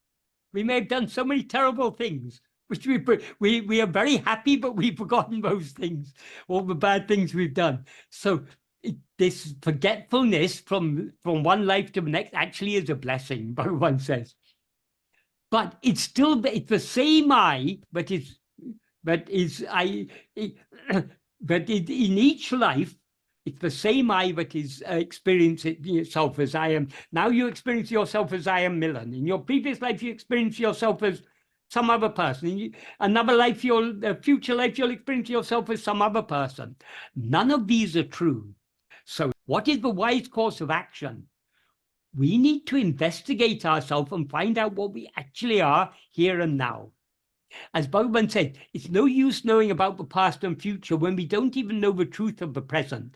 We may have done so many terrible things, which we are very happy, but we've forgotten those things, all the bad things we've done. So this forgetfulness from one life to the next actually is a blessing, Bhagavan says. But it's the same I, but in each life, it's the same I that is experiencing itself as I am. Now you experience yourself as I am Milan. In your previous life, you experience yourself as some other person. In another life, future life, you'll experience yourself as some other person. None of these are true. So what is the wise course of action? We need to investigate ourselves and find out what we actually are here and now. As Bhagavan said, it's no use knowing about the past and future when we don't even know the truth of the present.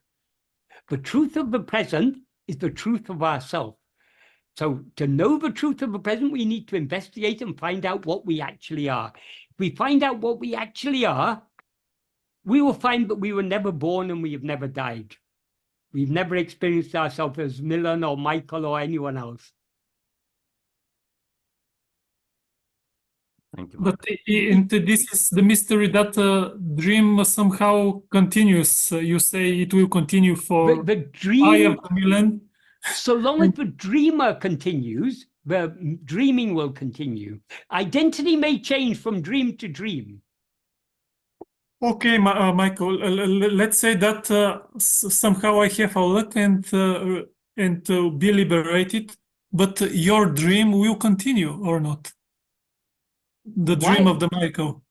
The truth of the present is the truth of ourselves. So to know the truth of the present, we need to investigate and find out what we actually are. If we find out what we actually are, we will find that we were never born and we have never died. We've never experienced ourselves as Milan or Michael or anyone else. Thank you. But this is the mystery that dream somehow continues. You say it will continue for the dream, Milan. So long as the dreamer continues, the dreaming will continue. Identity may change from dream to dream. Okay, Michael, let's say that somehow I have a luck and be liberated, but your dream will continue or not? The dream of the Michael.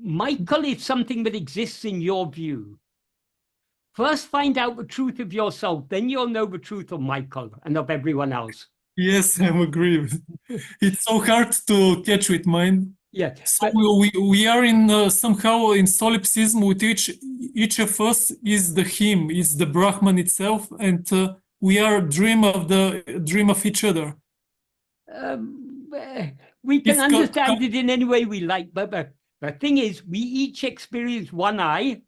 Michael is something that exists in your view. First, find out the truth of yourself, then you'll know the truth of Michael and of everyone else. Yes, I agree. It's so hard to catch with mind. Yeah, So but we are in somehow in solipsism with each of us is the him, is the Brahman itself, and we are dream of each other. we can It's understand it in any way we like, but the thing is, we each experience one I,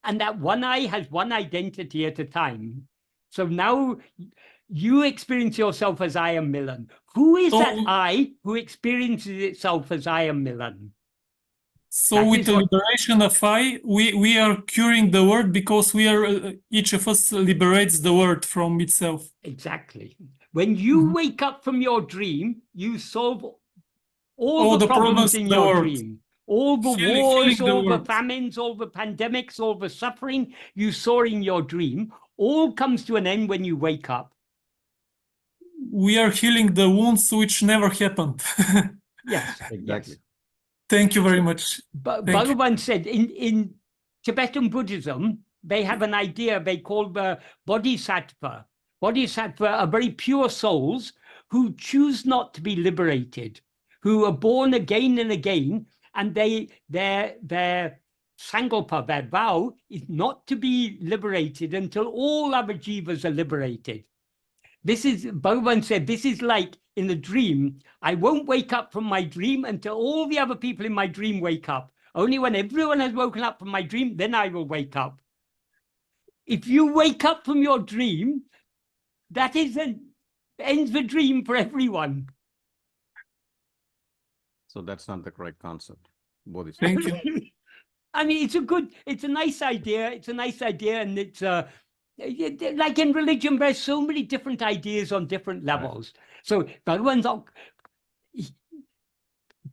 and that one I has one identity at a time. So now you experience yourself as I am Milan. Who is that I who experiences itself as I am Milan? So That with is the what- liberation of I, we are curing the world because we are each of us liberates the world from itself. Exactly. When you wake up from your dream, you solve All the the problems problems in in the your world. dream. All the Healing wars, the all the world. famines, all the pandemics, all the suffering you saw in your dream, all comes to an end when you wake up. We are healing the wounds which never happened. Yes, Exactly. yes. Thank you very much. But Thank you. Bhagavan said in Tibetan Buddhism, they have an idea they call the bodhisattva. Bodhisattva are very pure souls who choose not to be liberated, who are born again and again, and their sankalpa, their vow, is not to be liberated until all other jivas are liberated. This is, Bhagavan said, this is like in the dream. I won't wake up from my dream until all the other people in my dream wake up. Only when everyone has woken up from my dream, then I will wake up. If you wake up from your dream, that ends the dream for everyone. So that's not the correct concept. Bodhisattva. Thank you. I mean, it's a nice idea. It's a nice idea. And it's like in religion, there's so many different ideas on different levels. Right. So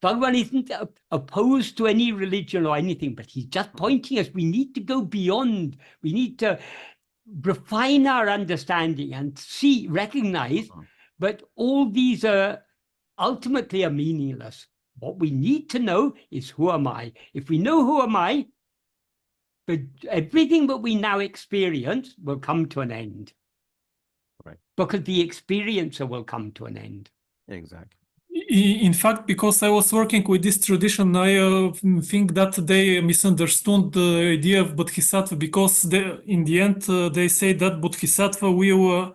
Bhagavan isn't opposed to any religion or anything, but he's just pointing us, we need to go beyond, we need to refine our understanding and recognize, but all these are ultimately are meaningless. What we need to know is, who am I? If we know who am I, but everything that we now experience will come to an end. Right. Because the experiencer will come to an end. Exactly. In fact, because I was working with this tradition, I think that they misunderstood the idea of bodhisattva, because in the end they say that bodhisattva will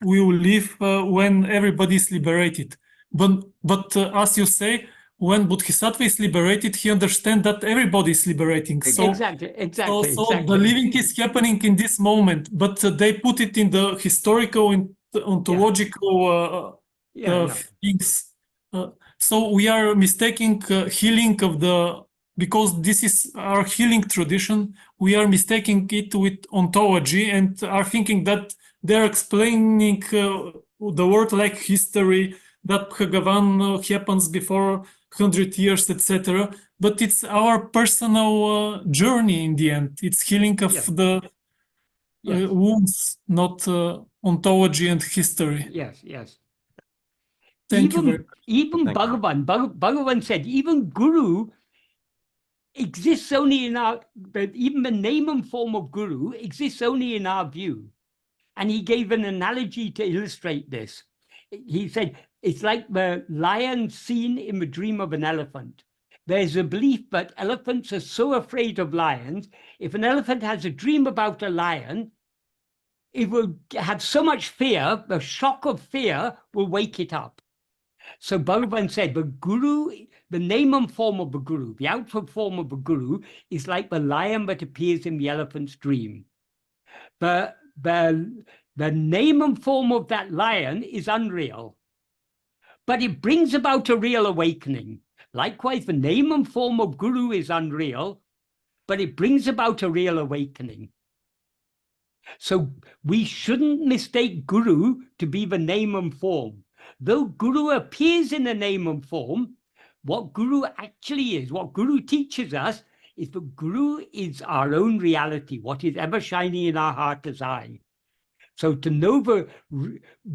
live when everybody is liberated. But as you say, when bodhisattva is liberated, he understands that everybody is liberating. So, exactly. So the living is happening in this moment, but they put it in the historical and ontological things. So we are mistaking healing of because this is our healing tradition, we are mistaking it with ontology and are thinking that they're explaining the world like history, that Bhagavan happens before 100 years, etc. But it's our personal journey in the end. It's healing of the wounds, not ontology and history. Yes, yes. Thank you very much. Even Bhagavan said, even Guru exists only in our, even the name and form of Guru exists only in our view. And he gave an analogy to illustrate this. He said, it's like the lion seen in the dream of an elephant. There's a belief that elephants are so afraid of lions. If an elephant has a dream about a lion, it will have so much fear, the shock of fear will wake it up. So Bhagavan said, the guru, the name and form of the guru, the outward form of the guru is like the lion that appears in the elephant's dream. The name and form of that lion is unreal, but it brings about a real awakening. Likewise, the name and form of Guru is unreal, but it brings about a real awakening. So we shouldn't mistake Guru to be the name and form. Though Guru appears in the name and form, what Guru actually is, what Guru teaches us, is that Guru is our own reality, what is ever shining in our heart as I. So to know the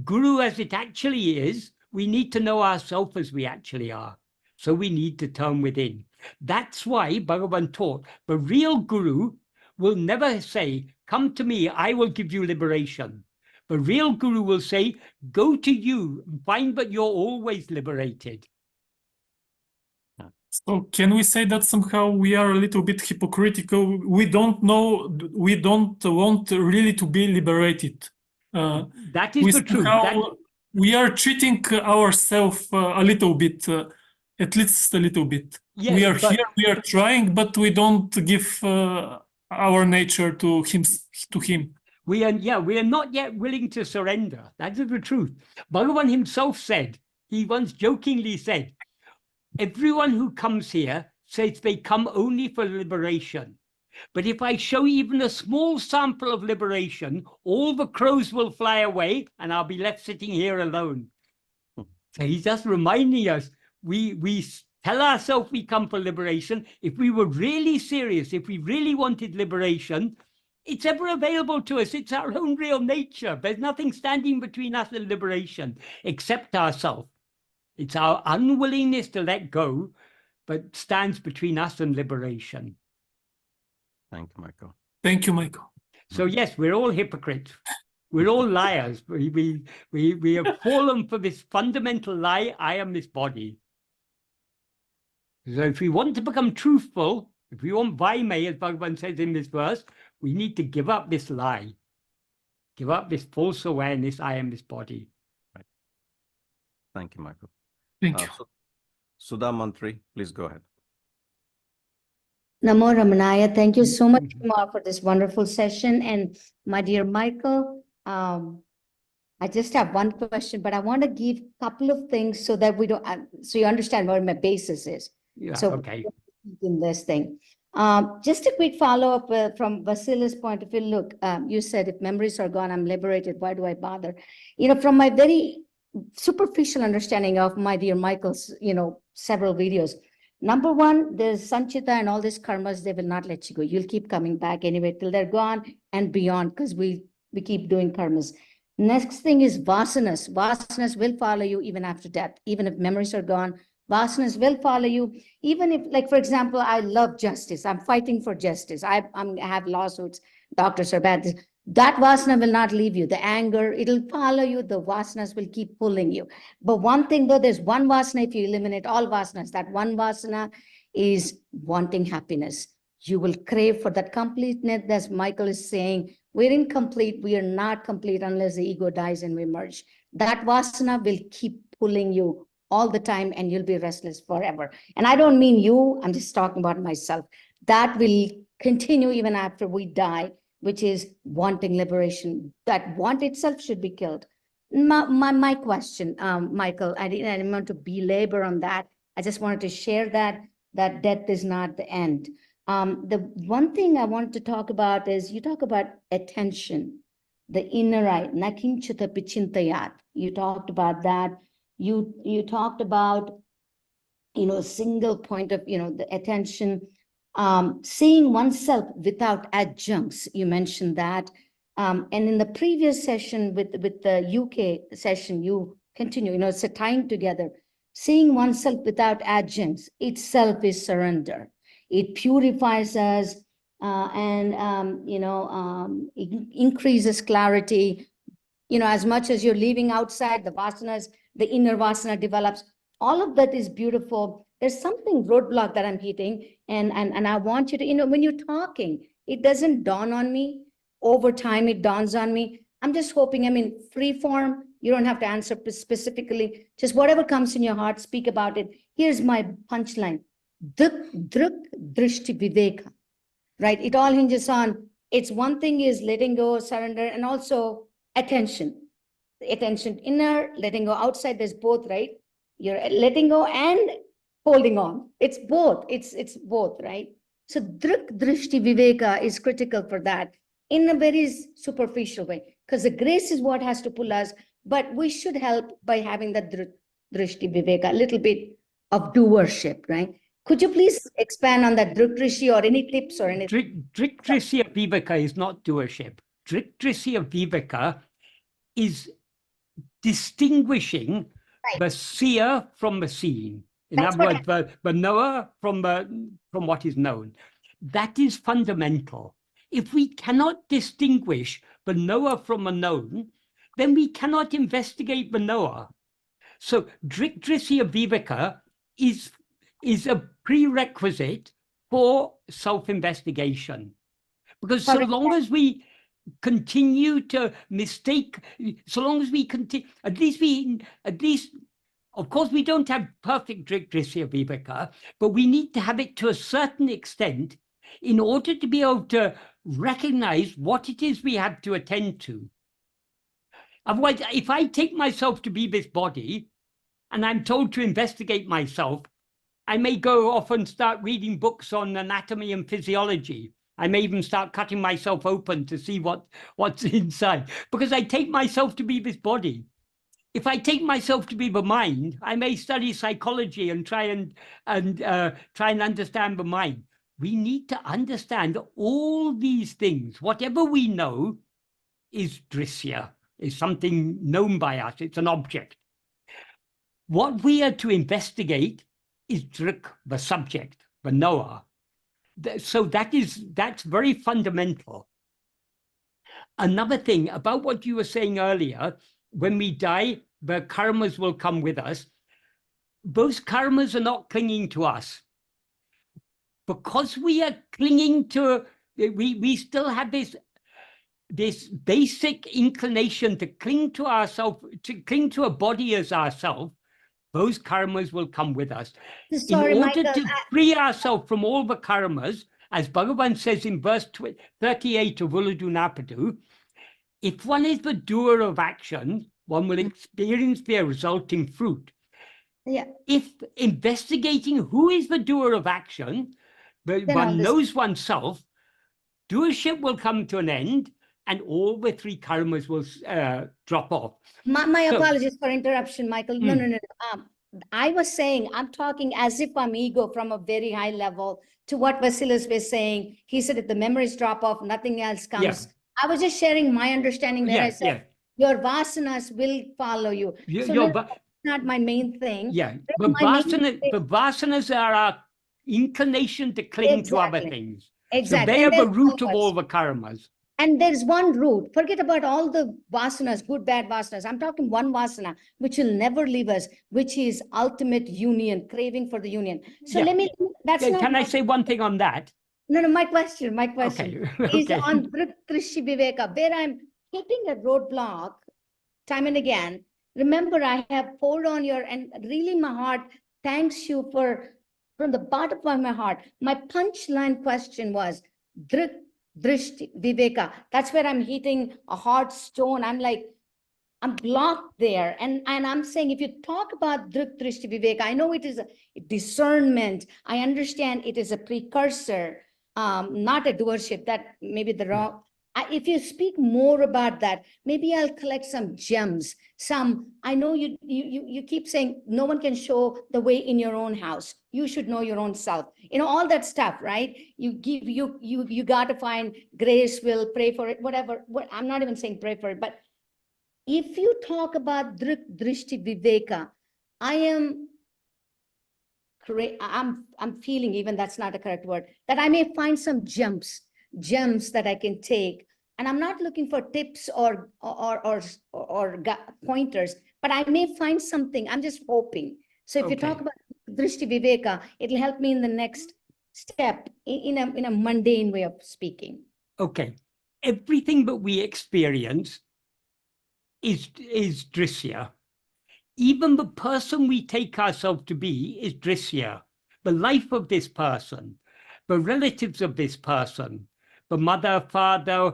Guru as it actually is, we need to know ourselves as we actually are. So we need to turn within. That's why Bhagavan taught the real Guru will never say, come to me, I will give you liberation. The real guru will say, go to you and find that you're always liberated. So can we say that somehow we are a little bit hypocritical? We don't know, we don't want really to be liberated. That is the truth. We are cheating ourselves a little bit, at least a little bit. Yes, we are here, we are trying, but we don't give our nature to him. We are not yet willing to surrender. That is the truth. Bhagavan himself said, he once jokingly said, everyone who comes here says they come only for liberation. But if I show even a small sample of liberation, all the crows will fly away and I'll be left sitting here alone. So he's just reminding us, we tell ourselves we come for liberation. If we were really serious, if we really wanted liberation, it's ever available to us. It's our own real nature. There's nothing standing between us and liberation except ourselves. It's our unwillingness to let go that stands between us and liberation. Thank you, Michael. Thank you, Michael. So yes, we're all hypocrites. We're all liars. We have fallen for this fundamental lie, I am this body. So if we want to become truthful, if we want vāymai, as Bhagavan says in this verse, we need to give up this lie. Give up this false awareness, I am this body. Right. Thank you, Michael. Thank you. Sudha Mantri, please go ahead. Namo Ramanaya. Thank you so much, Kumar, for this wonderful session. And my dear Michael, I just have one question, but I want to give a couple of things so that we don't, so you understand what my basis is. Yeah, so okay. In this thing. Just a quick follow-up from Vasila's point of view. Look, you said if memories are gone, I'm liberated. Why do I bother? You know, from my very superficial understanding of my dear Michael's, several videos. Number one, there's Sanchita and all these karmas, they will not let you go. You'll keep coming back anyway till they're gone and beyond, because we keep doing karmas. Next thing is vasanas. Vasanas will follow you even after death. Even if memories are gone, vasanas will follow you. Even if, like, for example, I love justice. I'm fighting for justice. I have lawsuits. Doctors are bad. That vasana will not leave you. The anger, it'll follow you. The vasanas will keep pulling you. But one thing though, there's one vasana, if you eliminate all vasanas, that one vasana is wanting happiness. You will crave for that completeness, as Michael is saying. We're incomplete. We are not complete unless the ego dies and we merge. That vasana will keep pulling you all the time and you'll be restless forever. And I don't mean you, I'm just talking about myself. That will continue even after we die, which is wanting liberation. That want itself should be killed. My question, Michael, I didn't want to belabor on that. I just wanted to share that death is not the end. The one thing I wanted to talk about is you talk about attention, the inner eye, nakinchita pichintayat. You talked about that. You talked about, a single point of, the attention, seeing oneself without adjuncts. You mentioned that. And in the previous session with the UK session, you continue, it's a tying together. Seeing oneself without adjuncts itself is surrender. It purifies us and it increases clarity. As much as you're leaving outside, the vasanas, the inner vasana develops. All of that is beautiful. There's something roadblock that I'm hitting, and I want you to, when you're talking, it doesn't dawn on me. Over time, it dawns on me. I'm just hoping, free form, you don't have to answer specifically. Just whatever comes in your heart, speak about it. Here's my punchline. Druk drishti viveka, right? It all hinges on, it's one thing is letting go, surrender, and also attention. Attention inner, letting go outside, there's both, right? You're letting go and holding on. It's both, it's both, right? So druk drishti viveka is critical for that in a very superficial way, because the grace is what has to pull us, but we should help by having that druk drishti viveka, a little bit of doership, right? Could you please expand on that druk drishti or any tips or anything? Druk drishti viveka is not doership. Druk drishti viveka is distinguishing the seer from the seen. In other words, the knower from what is known. That is fundamental. If we cannot distinguish the knower from the known, then we cannot investigate the knower. So drisya viveka is a prerequisite for self-investigation. Because so long as we continue to mistake, so long as we continue, at least, of course, we don't have perfect drisya viveka, but we need to have it to a certain extent in order to be able to recognize what it is we have to attend to. Otherwise, if I take myself to be this body and I'm told to investigate myself, I may go off and start reading books on anatomy and physiology. I may even start cutting myself open to see what's inside, because I take myself to be this body. If I take myself to be the mind, I may study psychology and try and understand the mind. We need to understand all these things. Whatever we know is drisya, is something known by us. It's an object. What we are to investigate is drik, the subject, the knower. So that's very fundamental. Another thing about what you were saying earlier, when we die, the karmas will come with us. Those karmas are not clinging to us. Because we are clinging to, we still have this basic inclination to cling to ourselves, to cling to a body as ourselves. Those karmas will come with us. Sorry, in order Michael, to free ourselves from all the karmas, as Bhagavan says in verse 38 of Uḷḷadu Nāṛpadu, if one is the doer of action, one will experience their resulting fruit. Yeah. If investigating who is the doer of action, but one knows oneself, doership will come to an end, and all the three karmas will drop off. My apologies for interruption, Michael. No. I was saying, I'm talking as if I'm ego from a very high level to what Vasilis was saying. He said, if the memories drop off, nothing else comes. Yeah. I was just sharing my understanding there. I said, your vasanas will follow you. So that's not my main thing. Yeah, but vasanas are our inclination to cling to other things. Exactly. So they are the root of all the karmas. And there's one root. Forget about all the vasanas, good, bad vasanas. I'm talking one vasana, which will never leave us, which is ultimate union, craving for the union. So let me, that's not. Can I say one thing on that? No, my question is Okay. on drisya viveka, where I'm hitting a roadblock time and again. Remember, I have poured on your, and really my heart thanks you from the bottom of my heart. My punchline question was drishti viveka. That's where I'm hitting a hard stone. I'm like, I'm blocked there. And I'm saying, if you talk about drishti viveka, I know it is a discernment. I understand it is a precursor, not a doership. That may be the wrong. If you speak more about that, maybe I'll collect some gems. I know you keep saying no one can show the way in your own house. You should know your own self. You know, all that stuff, right? You got to find grace, will pray for it, whatever. I'm not even saying pray for it, but if you talk about drishti viveka, I'm feeling, even that's not a correct word, that I may find some gems that I can take. And I'm not looking for tips or pointers, but I may find something. I'm just hoping. So if you talk about drishti viveka, it'll help me in the next step in a mundane way of speaking. Okay. Everything that we experience is drisya. Even the person we take ourselves to be is drisya. The life of this person, the relatives of this person, the mother, father,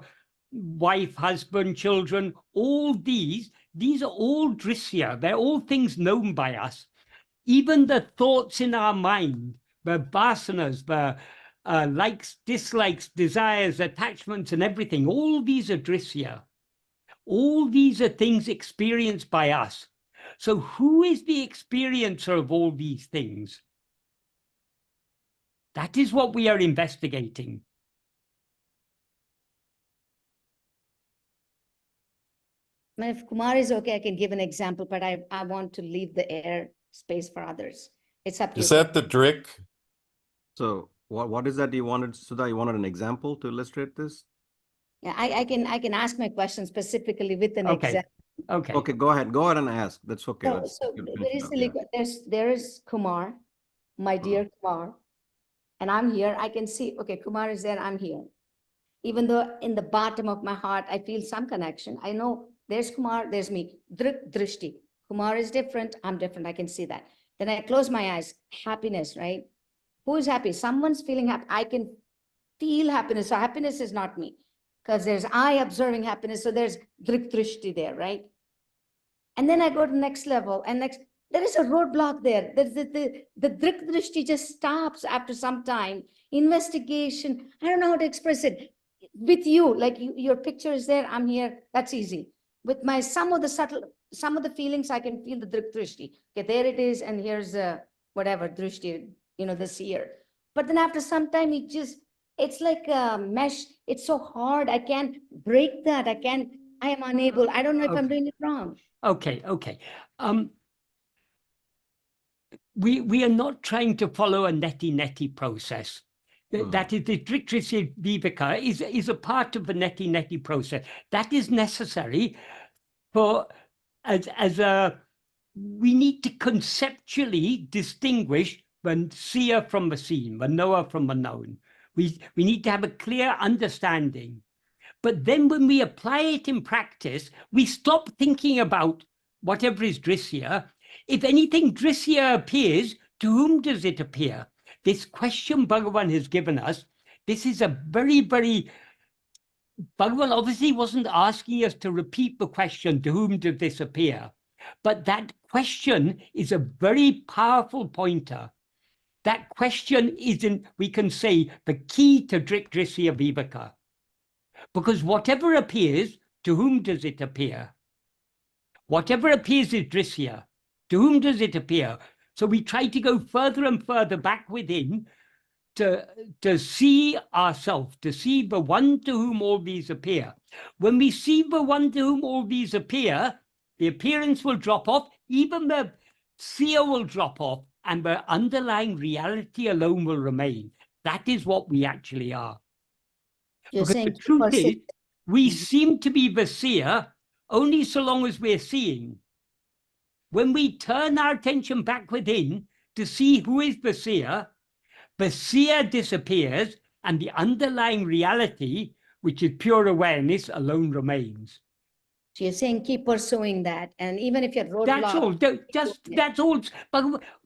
wife, husband, children, all these are all drisya. They're all things known by us. Even the thoughts in our mind, the vasanas, the likes, dislikes, desires, attachments, and everything, all these are drisya. All these are things experienced by us. So who is the experiencer of all these things? That is what we are investigating. If Kumar is okay, I can give an example, but I want to leave the air space for others. It's up to you. Is that the drik? So what is that you wanted, Sudha? You wanted an example to illustrate this? Yeah, I can ask my question specifically with an example. Okay. Okay, go ahead and ask. That's okay. So You finish very it up, silly. yeah. There is Kumar, my dear Kumar, and I'm here. I can see, okay, Kumar is there, I'm here. Even though in the bottom of my heart, I feel some connection. I know there's Kumar, there's me. Drik drishti. Kumar is different, I'm different. I can see that. Then I close my eyes. Happiness, right? Who is happy? Someone's feeling happy. I can feel happiness. So happiness is not me, because there's I observing happiness. So there's drik drishti there, right? And then I go to the next level, and next, there is a roadblock there. There's the drik drishti just stops after some time. Investigation, I don't know how to express it. With you, like your picture is there, I'm here, that's easy. With my, some of the feelings, I can feel the drik drishti. Okay, there it is, and here's whatever drishti, this year. But then after some time, it's like a mesh. It's so hard. I can't break that. I am unable. I don't know if I'm doing it wrong. Okay. We are not trying to follow a neti process. That is, the Drikdrishya Viveka is a part of the neti process. That is necessary for we need to conceptually distinguish the seer from the seen, the knower from the known. We need to have a clear understanding. But then when we apply it in practice, we stop thinking about whatever is Drishya. If anything Drishya appears, to whom does it appear? This question Bhagavan has given us, this is a very, very... Bhagavan obviously wasn't asking us to repeat the question, to whom did this appear? But that question is a very powerful pointer. That question is, we can say, the key to Drikdrishya Viveka. Because whatever appears, to whom does it appear? Whatever appears is Drishya. To whom does it appear? So we try to go further and further back within to see ourselves, to see the one to whom all these appear. When we see the one to whom all these appear, the appearance will drop off, even the seer will drop off, and the underlying reality alone will remain. That is what we actually are. You're Because saying the truth is, we seem to be the seer only so long as we're seeing. When we turn our attention back within to see who is the seer disappears, and the underlying reality, which is pure awareness, alone remains. So you're saying keep pursuing that, and even if you're roadblocked. That's all.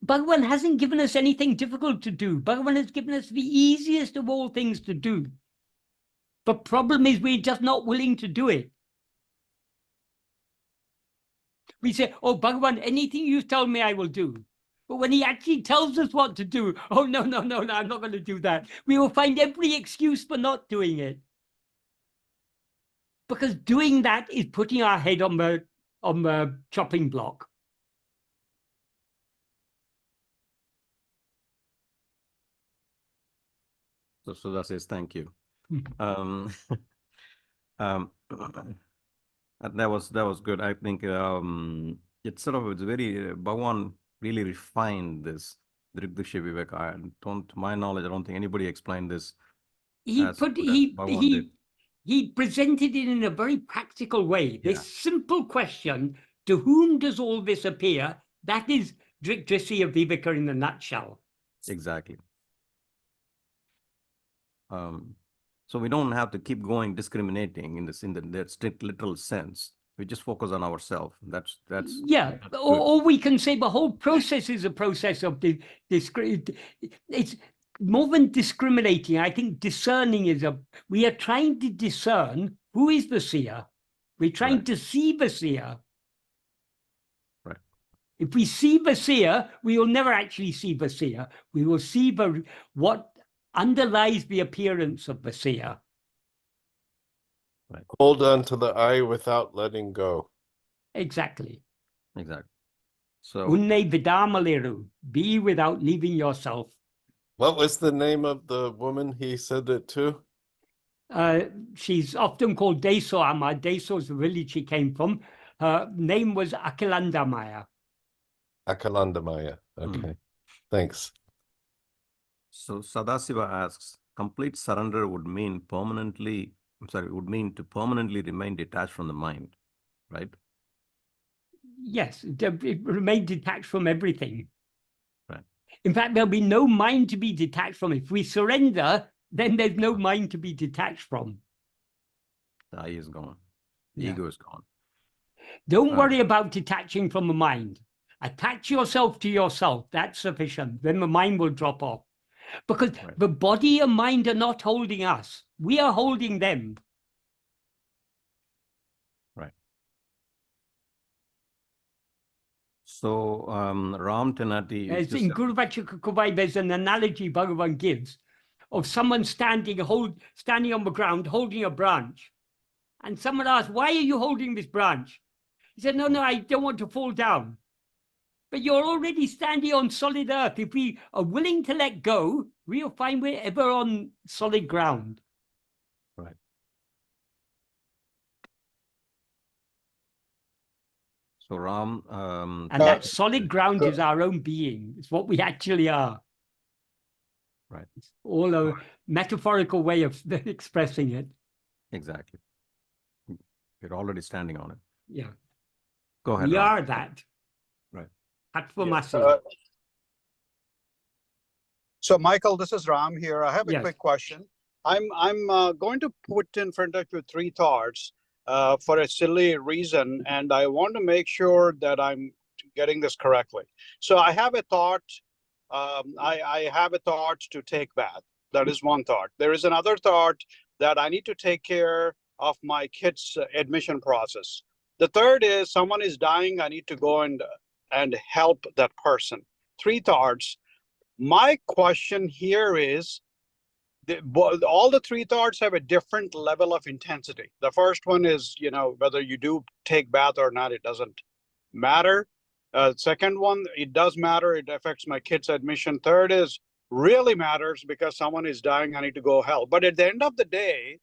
Bhagavan hasn't given us anything difficult to do. Bhagavan has given us the easiest of all things to do. The problem is we're just not willing to do it. We say, oh, Bhagavan, anything you tell me, I will do. But when he actually tells us what to do, oh, no, I'm not going to do that. We will find every excuse for not doing it. Because doing that is putting our head on the chopping block. So Sudha says, thank you. That was good. I think it's very Bhagavan really refined this Drikdrishya Viveka. To my knowledge, I don't think anybody explained this. He presented it in a very practical way. Yeah. This simple question, to whom does all this appear? That is Drikdrishya Viveka in a nutshell. Exactly. So we don't have to keep going discriminating in the strict literal sense. We just focus on ourselves. That's or we can say the whole process is a process of it's more than discriminating. I think discerning we are trying to discern who is the seer. We're trying to see the seer. Right. If we see the seer, we will never actually see the seer. We will see what underlies the appearance of the seer. Right. Hold on to the I without letting go. Exactly. So Unne vidamaleru, be without leaving yourself. What was the name of the woman he said it to? She's often called Deso Amma. Deso is the village she came from. Her name was Akilandamaya. Akilandamaya. Okay. Thanks. So Sadasiva asks, complete surrender would mean to permanently remain detached from the mind, right? Yes, it remain detached from everything. Right. In fact, there'll be no mind to be detached from. If we surrender, then there's no mind to be detached from. The I is gone. The Yeah. ego is gone. Don't worry about detaching from the mind. Attach yourself to yourself. That's sufficient. Then the mind will drop off. Because Right. the body and mind are not holding us. We are holding them. Right. So, Ram Tenati is As in Guru Vachakakubai, there's an analogy Bhagavan gives of someone standing on the ground holding a branch. And someone asks, why are you holding this branch? He said, no, I don't want to fall down. But you're already standing on solid earth. If we are willing to let go, we'll find we're ever on solid ground. Right. So Ram, And that solid ground is our own being. It's what we actually are. right. It's all a metaphorical way of expressing it. Exactly. You're already standing on it. Yeah. Go ahead. We Ram. are that. Right. Tatvamasi. So, Michael, this is Ram here. I have a Yes. quick question. I'm going to put in front of you three thoughts for a silly reason, and I want to make sure that I'm getting this correctly. So, I have a thought. I have a thought to take bath. That is one thought. There is another thought that I need to take care of my kids' admission process. The third is someone is dying. I need to go and help that person. Three thoughts. My question here is, all the three thoughts have a different level of intensity. The first one is, whether you do take bath or not, it doesn't matter. Second one, it does matter. It affects my kid's admission. Third is really matters because someone is dying. I need to go help. But at the end of the day,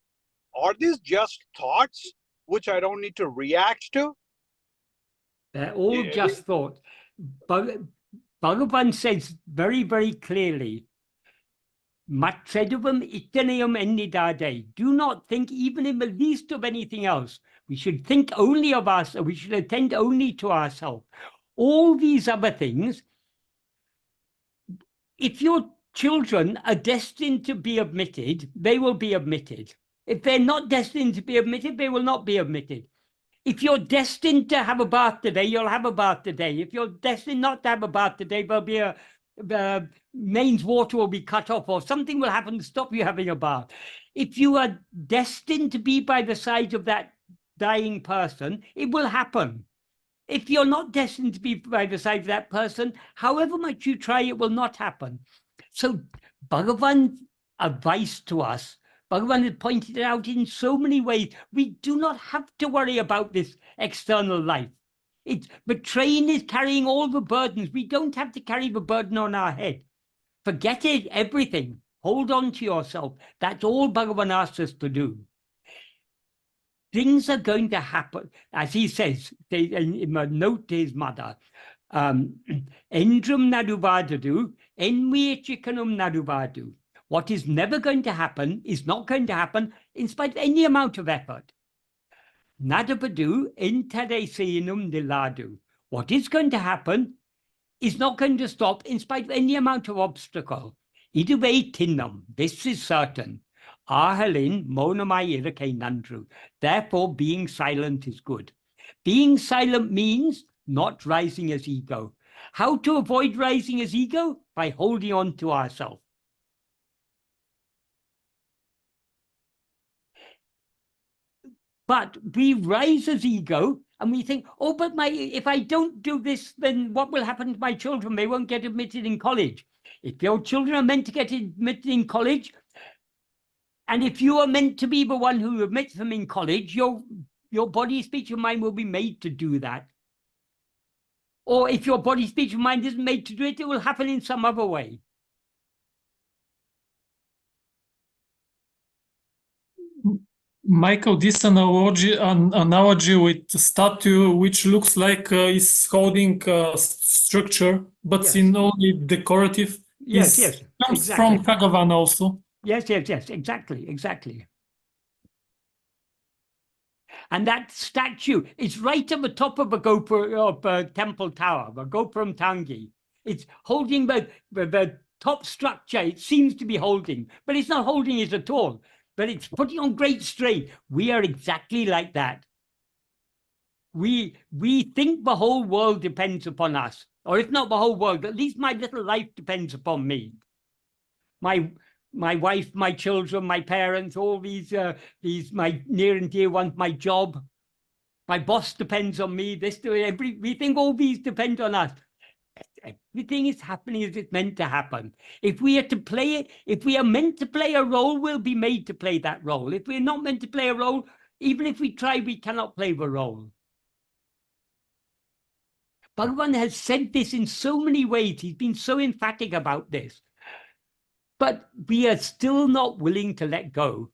are these just thoughts which I don't need to react to? They're all just thought. Bhagavan says very, very clearly, Matredavam ittanayam ennidade. Do not think even in the least of anything else. We should think only of us, we should attend only to ourselves. All these other things, if your children are destined to be admitted, they will be admitted. If they're not destined to be admitted, they will not be admitted. If you're destined to have a bath today, you'll have a bath today. If you're destined not to have a bath today, there'll be the mains water will be cut off or something will happen to stop you having a bath. If you are destined to be by the side of that dying person, it will happen. If you're not destined to be by the side of that person, however much you try, it will not happen. So Bhagavan's advice to us, Bhagavan has pointed it out in so many ways. We do not have to worry about this external life. The train is carrying all the burdens. We don't have to carry the burden on our head. Forget it, everything. Hold on to yourself. That's all Bhagavan asks us to do. Things are going to happen, as he says in a note to his mother, Endrum naduvadadu, enviachikanum naduvadu. What is never going to happen is not going to happen in spite of any amount of effort. Nadavadu entadesinum niladu. What is going to happen is not going to stop in spite of any amount of obstacle. Iduve tinnam, this is certain. Ahalin mōṇamai nandru. Therefore, being silent is good. Being silent means not rising as ego. How to avoid rising as ego? By holding on to ourselves. But we rise as ego and we think, oh, but if I don't do this, then what will happen to my children? They won't get admitted in college. If your children are meant to get admitted in college, and if you are meant to be the one who admits them in college, your body, speech, and mind will be made to do that. Or if your body, speech, and mind isn't made to do it, it will happen in some other way. Michael, this analogy with the statue, which looks like is holding structure, but Yes. in only decorative, Yes, comes exactly. from Bhagavan also. Yes, exactly. And that statue is right at the top of a temple tower, the Gopuram Tangi. It's holding the top structure. It seems to be holding, but it's not holding it at all. But it's putting on great strain. We are exactly like that. We think the whole world depends upon us, or if not the whole world, at least my little life depends upon me. My wife, my children, my parents, all these my near and dear ones, my job, my boss depends on me. We think all these depend on us. Everything is happening as it's meant to happen. If we are to play it, if we are meant to play a role, we'll be made to play that role. If we're not meant to play a role, even if we try, we cannot play the role. Bhagavan has said this in so many ways. He's been so emphatic about this. But we are still not willing to let go.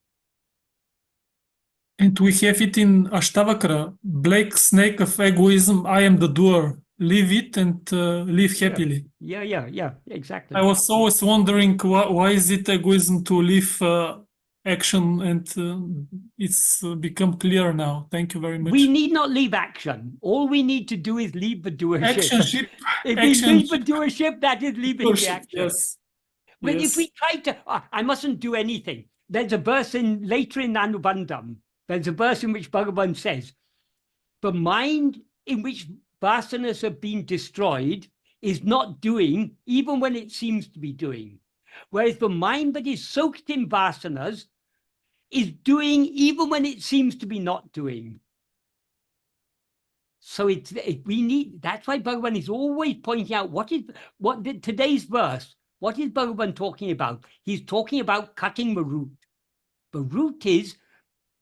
And we have it in Ashtavakra, black snake of egoism, I am the doer. Leave it and live happily. Yeah, exactly. I was always wondering why is it egoism to leave action, and it's become clear now. Thank you very much. We need not leave action. All we need to do is leave the doership. Actionship. If we leave the doership, that is leaving the action. Yes. But Yes. if we try to, I mustn't do anything. There's a verse later in Anubandham, there's a verse in which Bhagavan says, the mind in which vasanas have been destroyed is not doing, even when it seems to be doing. Whereas the mind that is soaked in vasanas is doing, even when it seems to be not doing. So we need, that's why Bhagavan is always pointing out today's verse. What is Bhagavan talking about? He's talking about cutting the root. The root is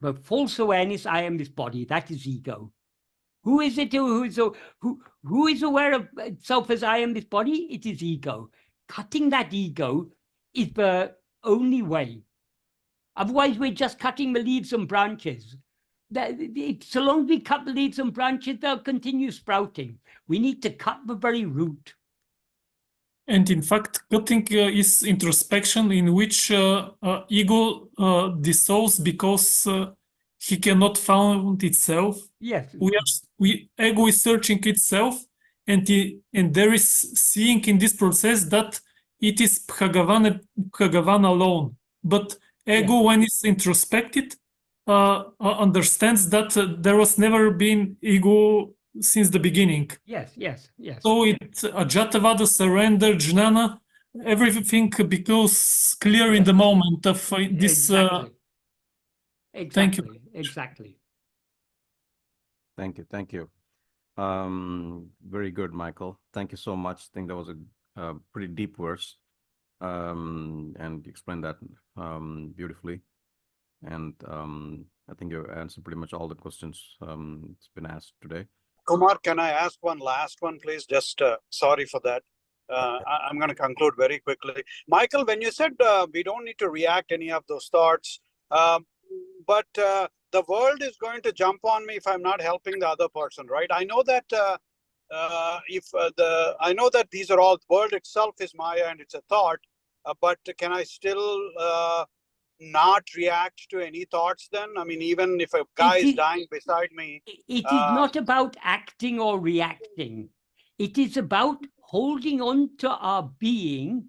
the false awareness, I am this body, that is ego. Who is it who is aware of itself as I am this body? It is ego. Cutting that ego is the only way. Otherwise, we're just cutting the leaves and branches. So long as we cut the leaves and branches, they'll continue sprouting. We need to cut the very root. And in fact, cutting is introspection in which ego dissolves because he cannot find itself. Yes. Ego is searching itself, and there is seeing in this process that it is Bhagavan alone. But ego, when it's introspected, understands that there was never been ego since the beginning. Yes. So it's Ajatavada, surrender, jnana, everything becomes clear in the moment of this. Exactly. Thank you. Exactly. Thank you. Very good, Michael. Thank you so much. I think that was a pretty deep verse, and you explained that beautifully. And I think you answered pretty much all the questions it's been asked today. Kumar, can I ask one last one, please? Just sorry for that. I'm going to conclude very quickly. Michael, when you said we don't need to react any of those thoughts, but the world is going to jump on me if I'm not helping the other person, right? I know that I know that these are all, the world itself is Maya and it's a thought, but can I still not react to any thoughts then? I mean, even if a guy is dying beside me. It is not about acting or reacting. It is about holding on to our being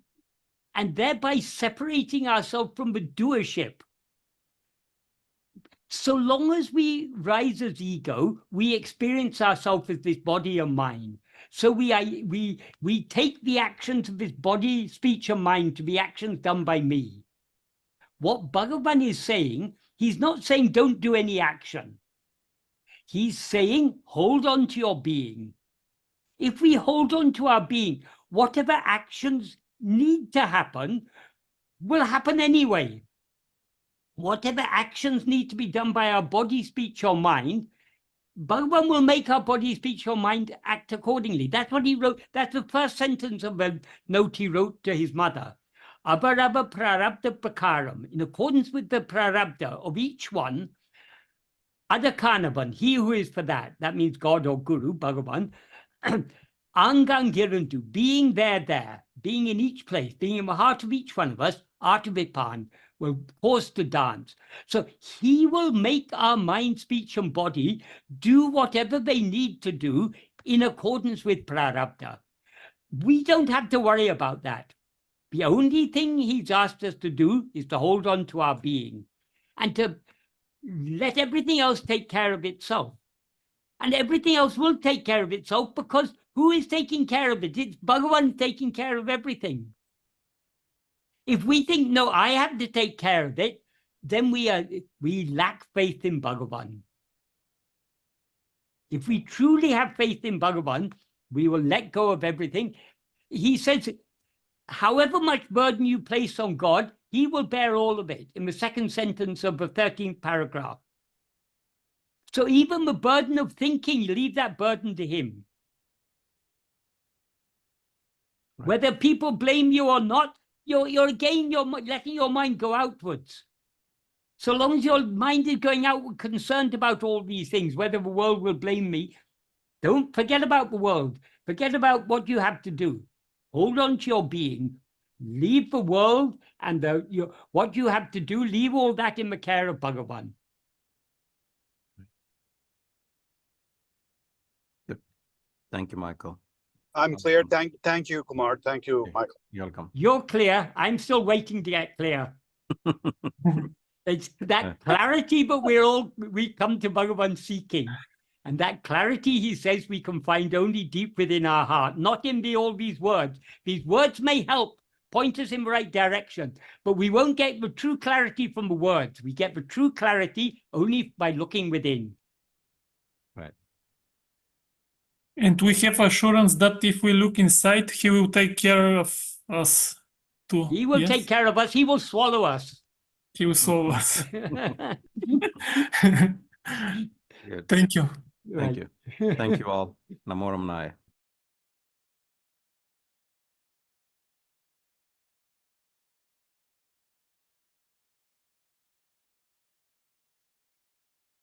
and thereby separating ourselves from the doership. So long as we rise as ego, we experience ourselves as this body and mind. So we take the actions of this body, speech, and mind to be actions done by me. What Bhagavan is saying, he's not saying don't do any action. He's saying hold on to your being. If we hold on to our being, whatever actions need to happen will happen anyway. Whatever actions need to be done by our body, speech, or mind, Bhagavan will make our body, speech, or mind act accordingly. That's what he wrote. That's the first sentence of the note he wrote to his mother. Abarabha prarabdha prakaram. In accordance with the prarabdha of each one, adakanavan, he who is for that, that means God or Guru, Bhagavan, angangirantu, being there, being in each place, being in the heart of each one of us, Artavipan, we're forced to dance. So he will make our mind, speech, and body do whatever they need to do in accordance with prarabdha. We don't have to worry about that. The only thing he's asked us to do is to hold on to our being and to let everything else take care of itself. And everything else will take care of itself, because who is taking care of it? It's Bhagavan taking care of everything. If we think, no, I have to take care of it, then we lack faith in Bhagavan. If we truly have faith in Bhagavan, we will let go of everything. He says, however much burden you place on God, he will bear all of it, in the second sentence of the 13th paragraph. So even the burden of thinking, leave that burden to him. Right. Whether people blame you or not, you're letting your mind go outwards. So long as your mind is going outward, concerned about all these things, whether the world will blame me, don't forget about the world. Forget about what you have to do. Hold on to your being. Leave the world and what you have to do, leave all that in the care of Bhagavan. Good. Thank you, Michael. I'm clear. Thank you, Kumar. Thank you, Michael. You're welcome. You're clear. I'm still waiting to get clear. It's that clarity, but we come to Bhagavan seeking. And that clarity, he says, we can find only deep within our heart, not in all these words. These words may help point us in the right direction, but we won't get the true clarity from the words. We get the true clarity only by looking within. Right. And we have assurance that if we look inside, he will take care of us too. He will take care of us. He will swallow us. He will solve us. Good. Thank you. Thank you. Thank you all. Namo Ramnaya.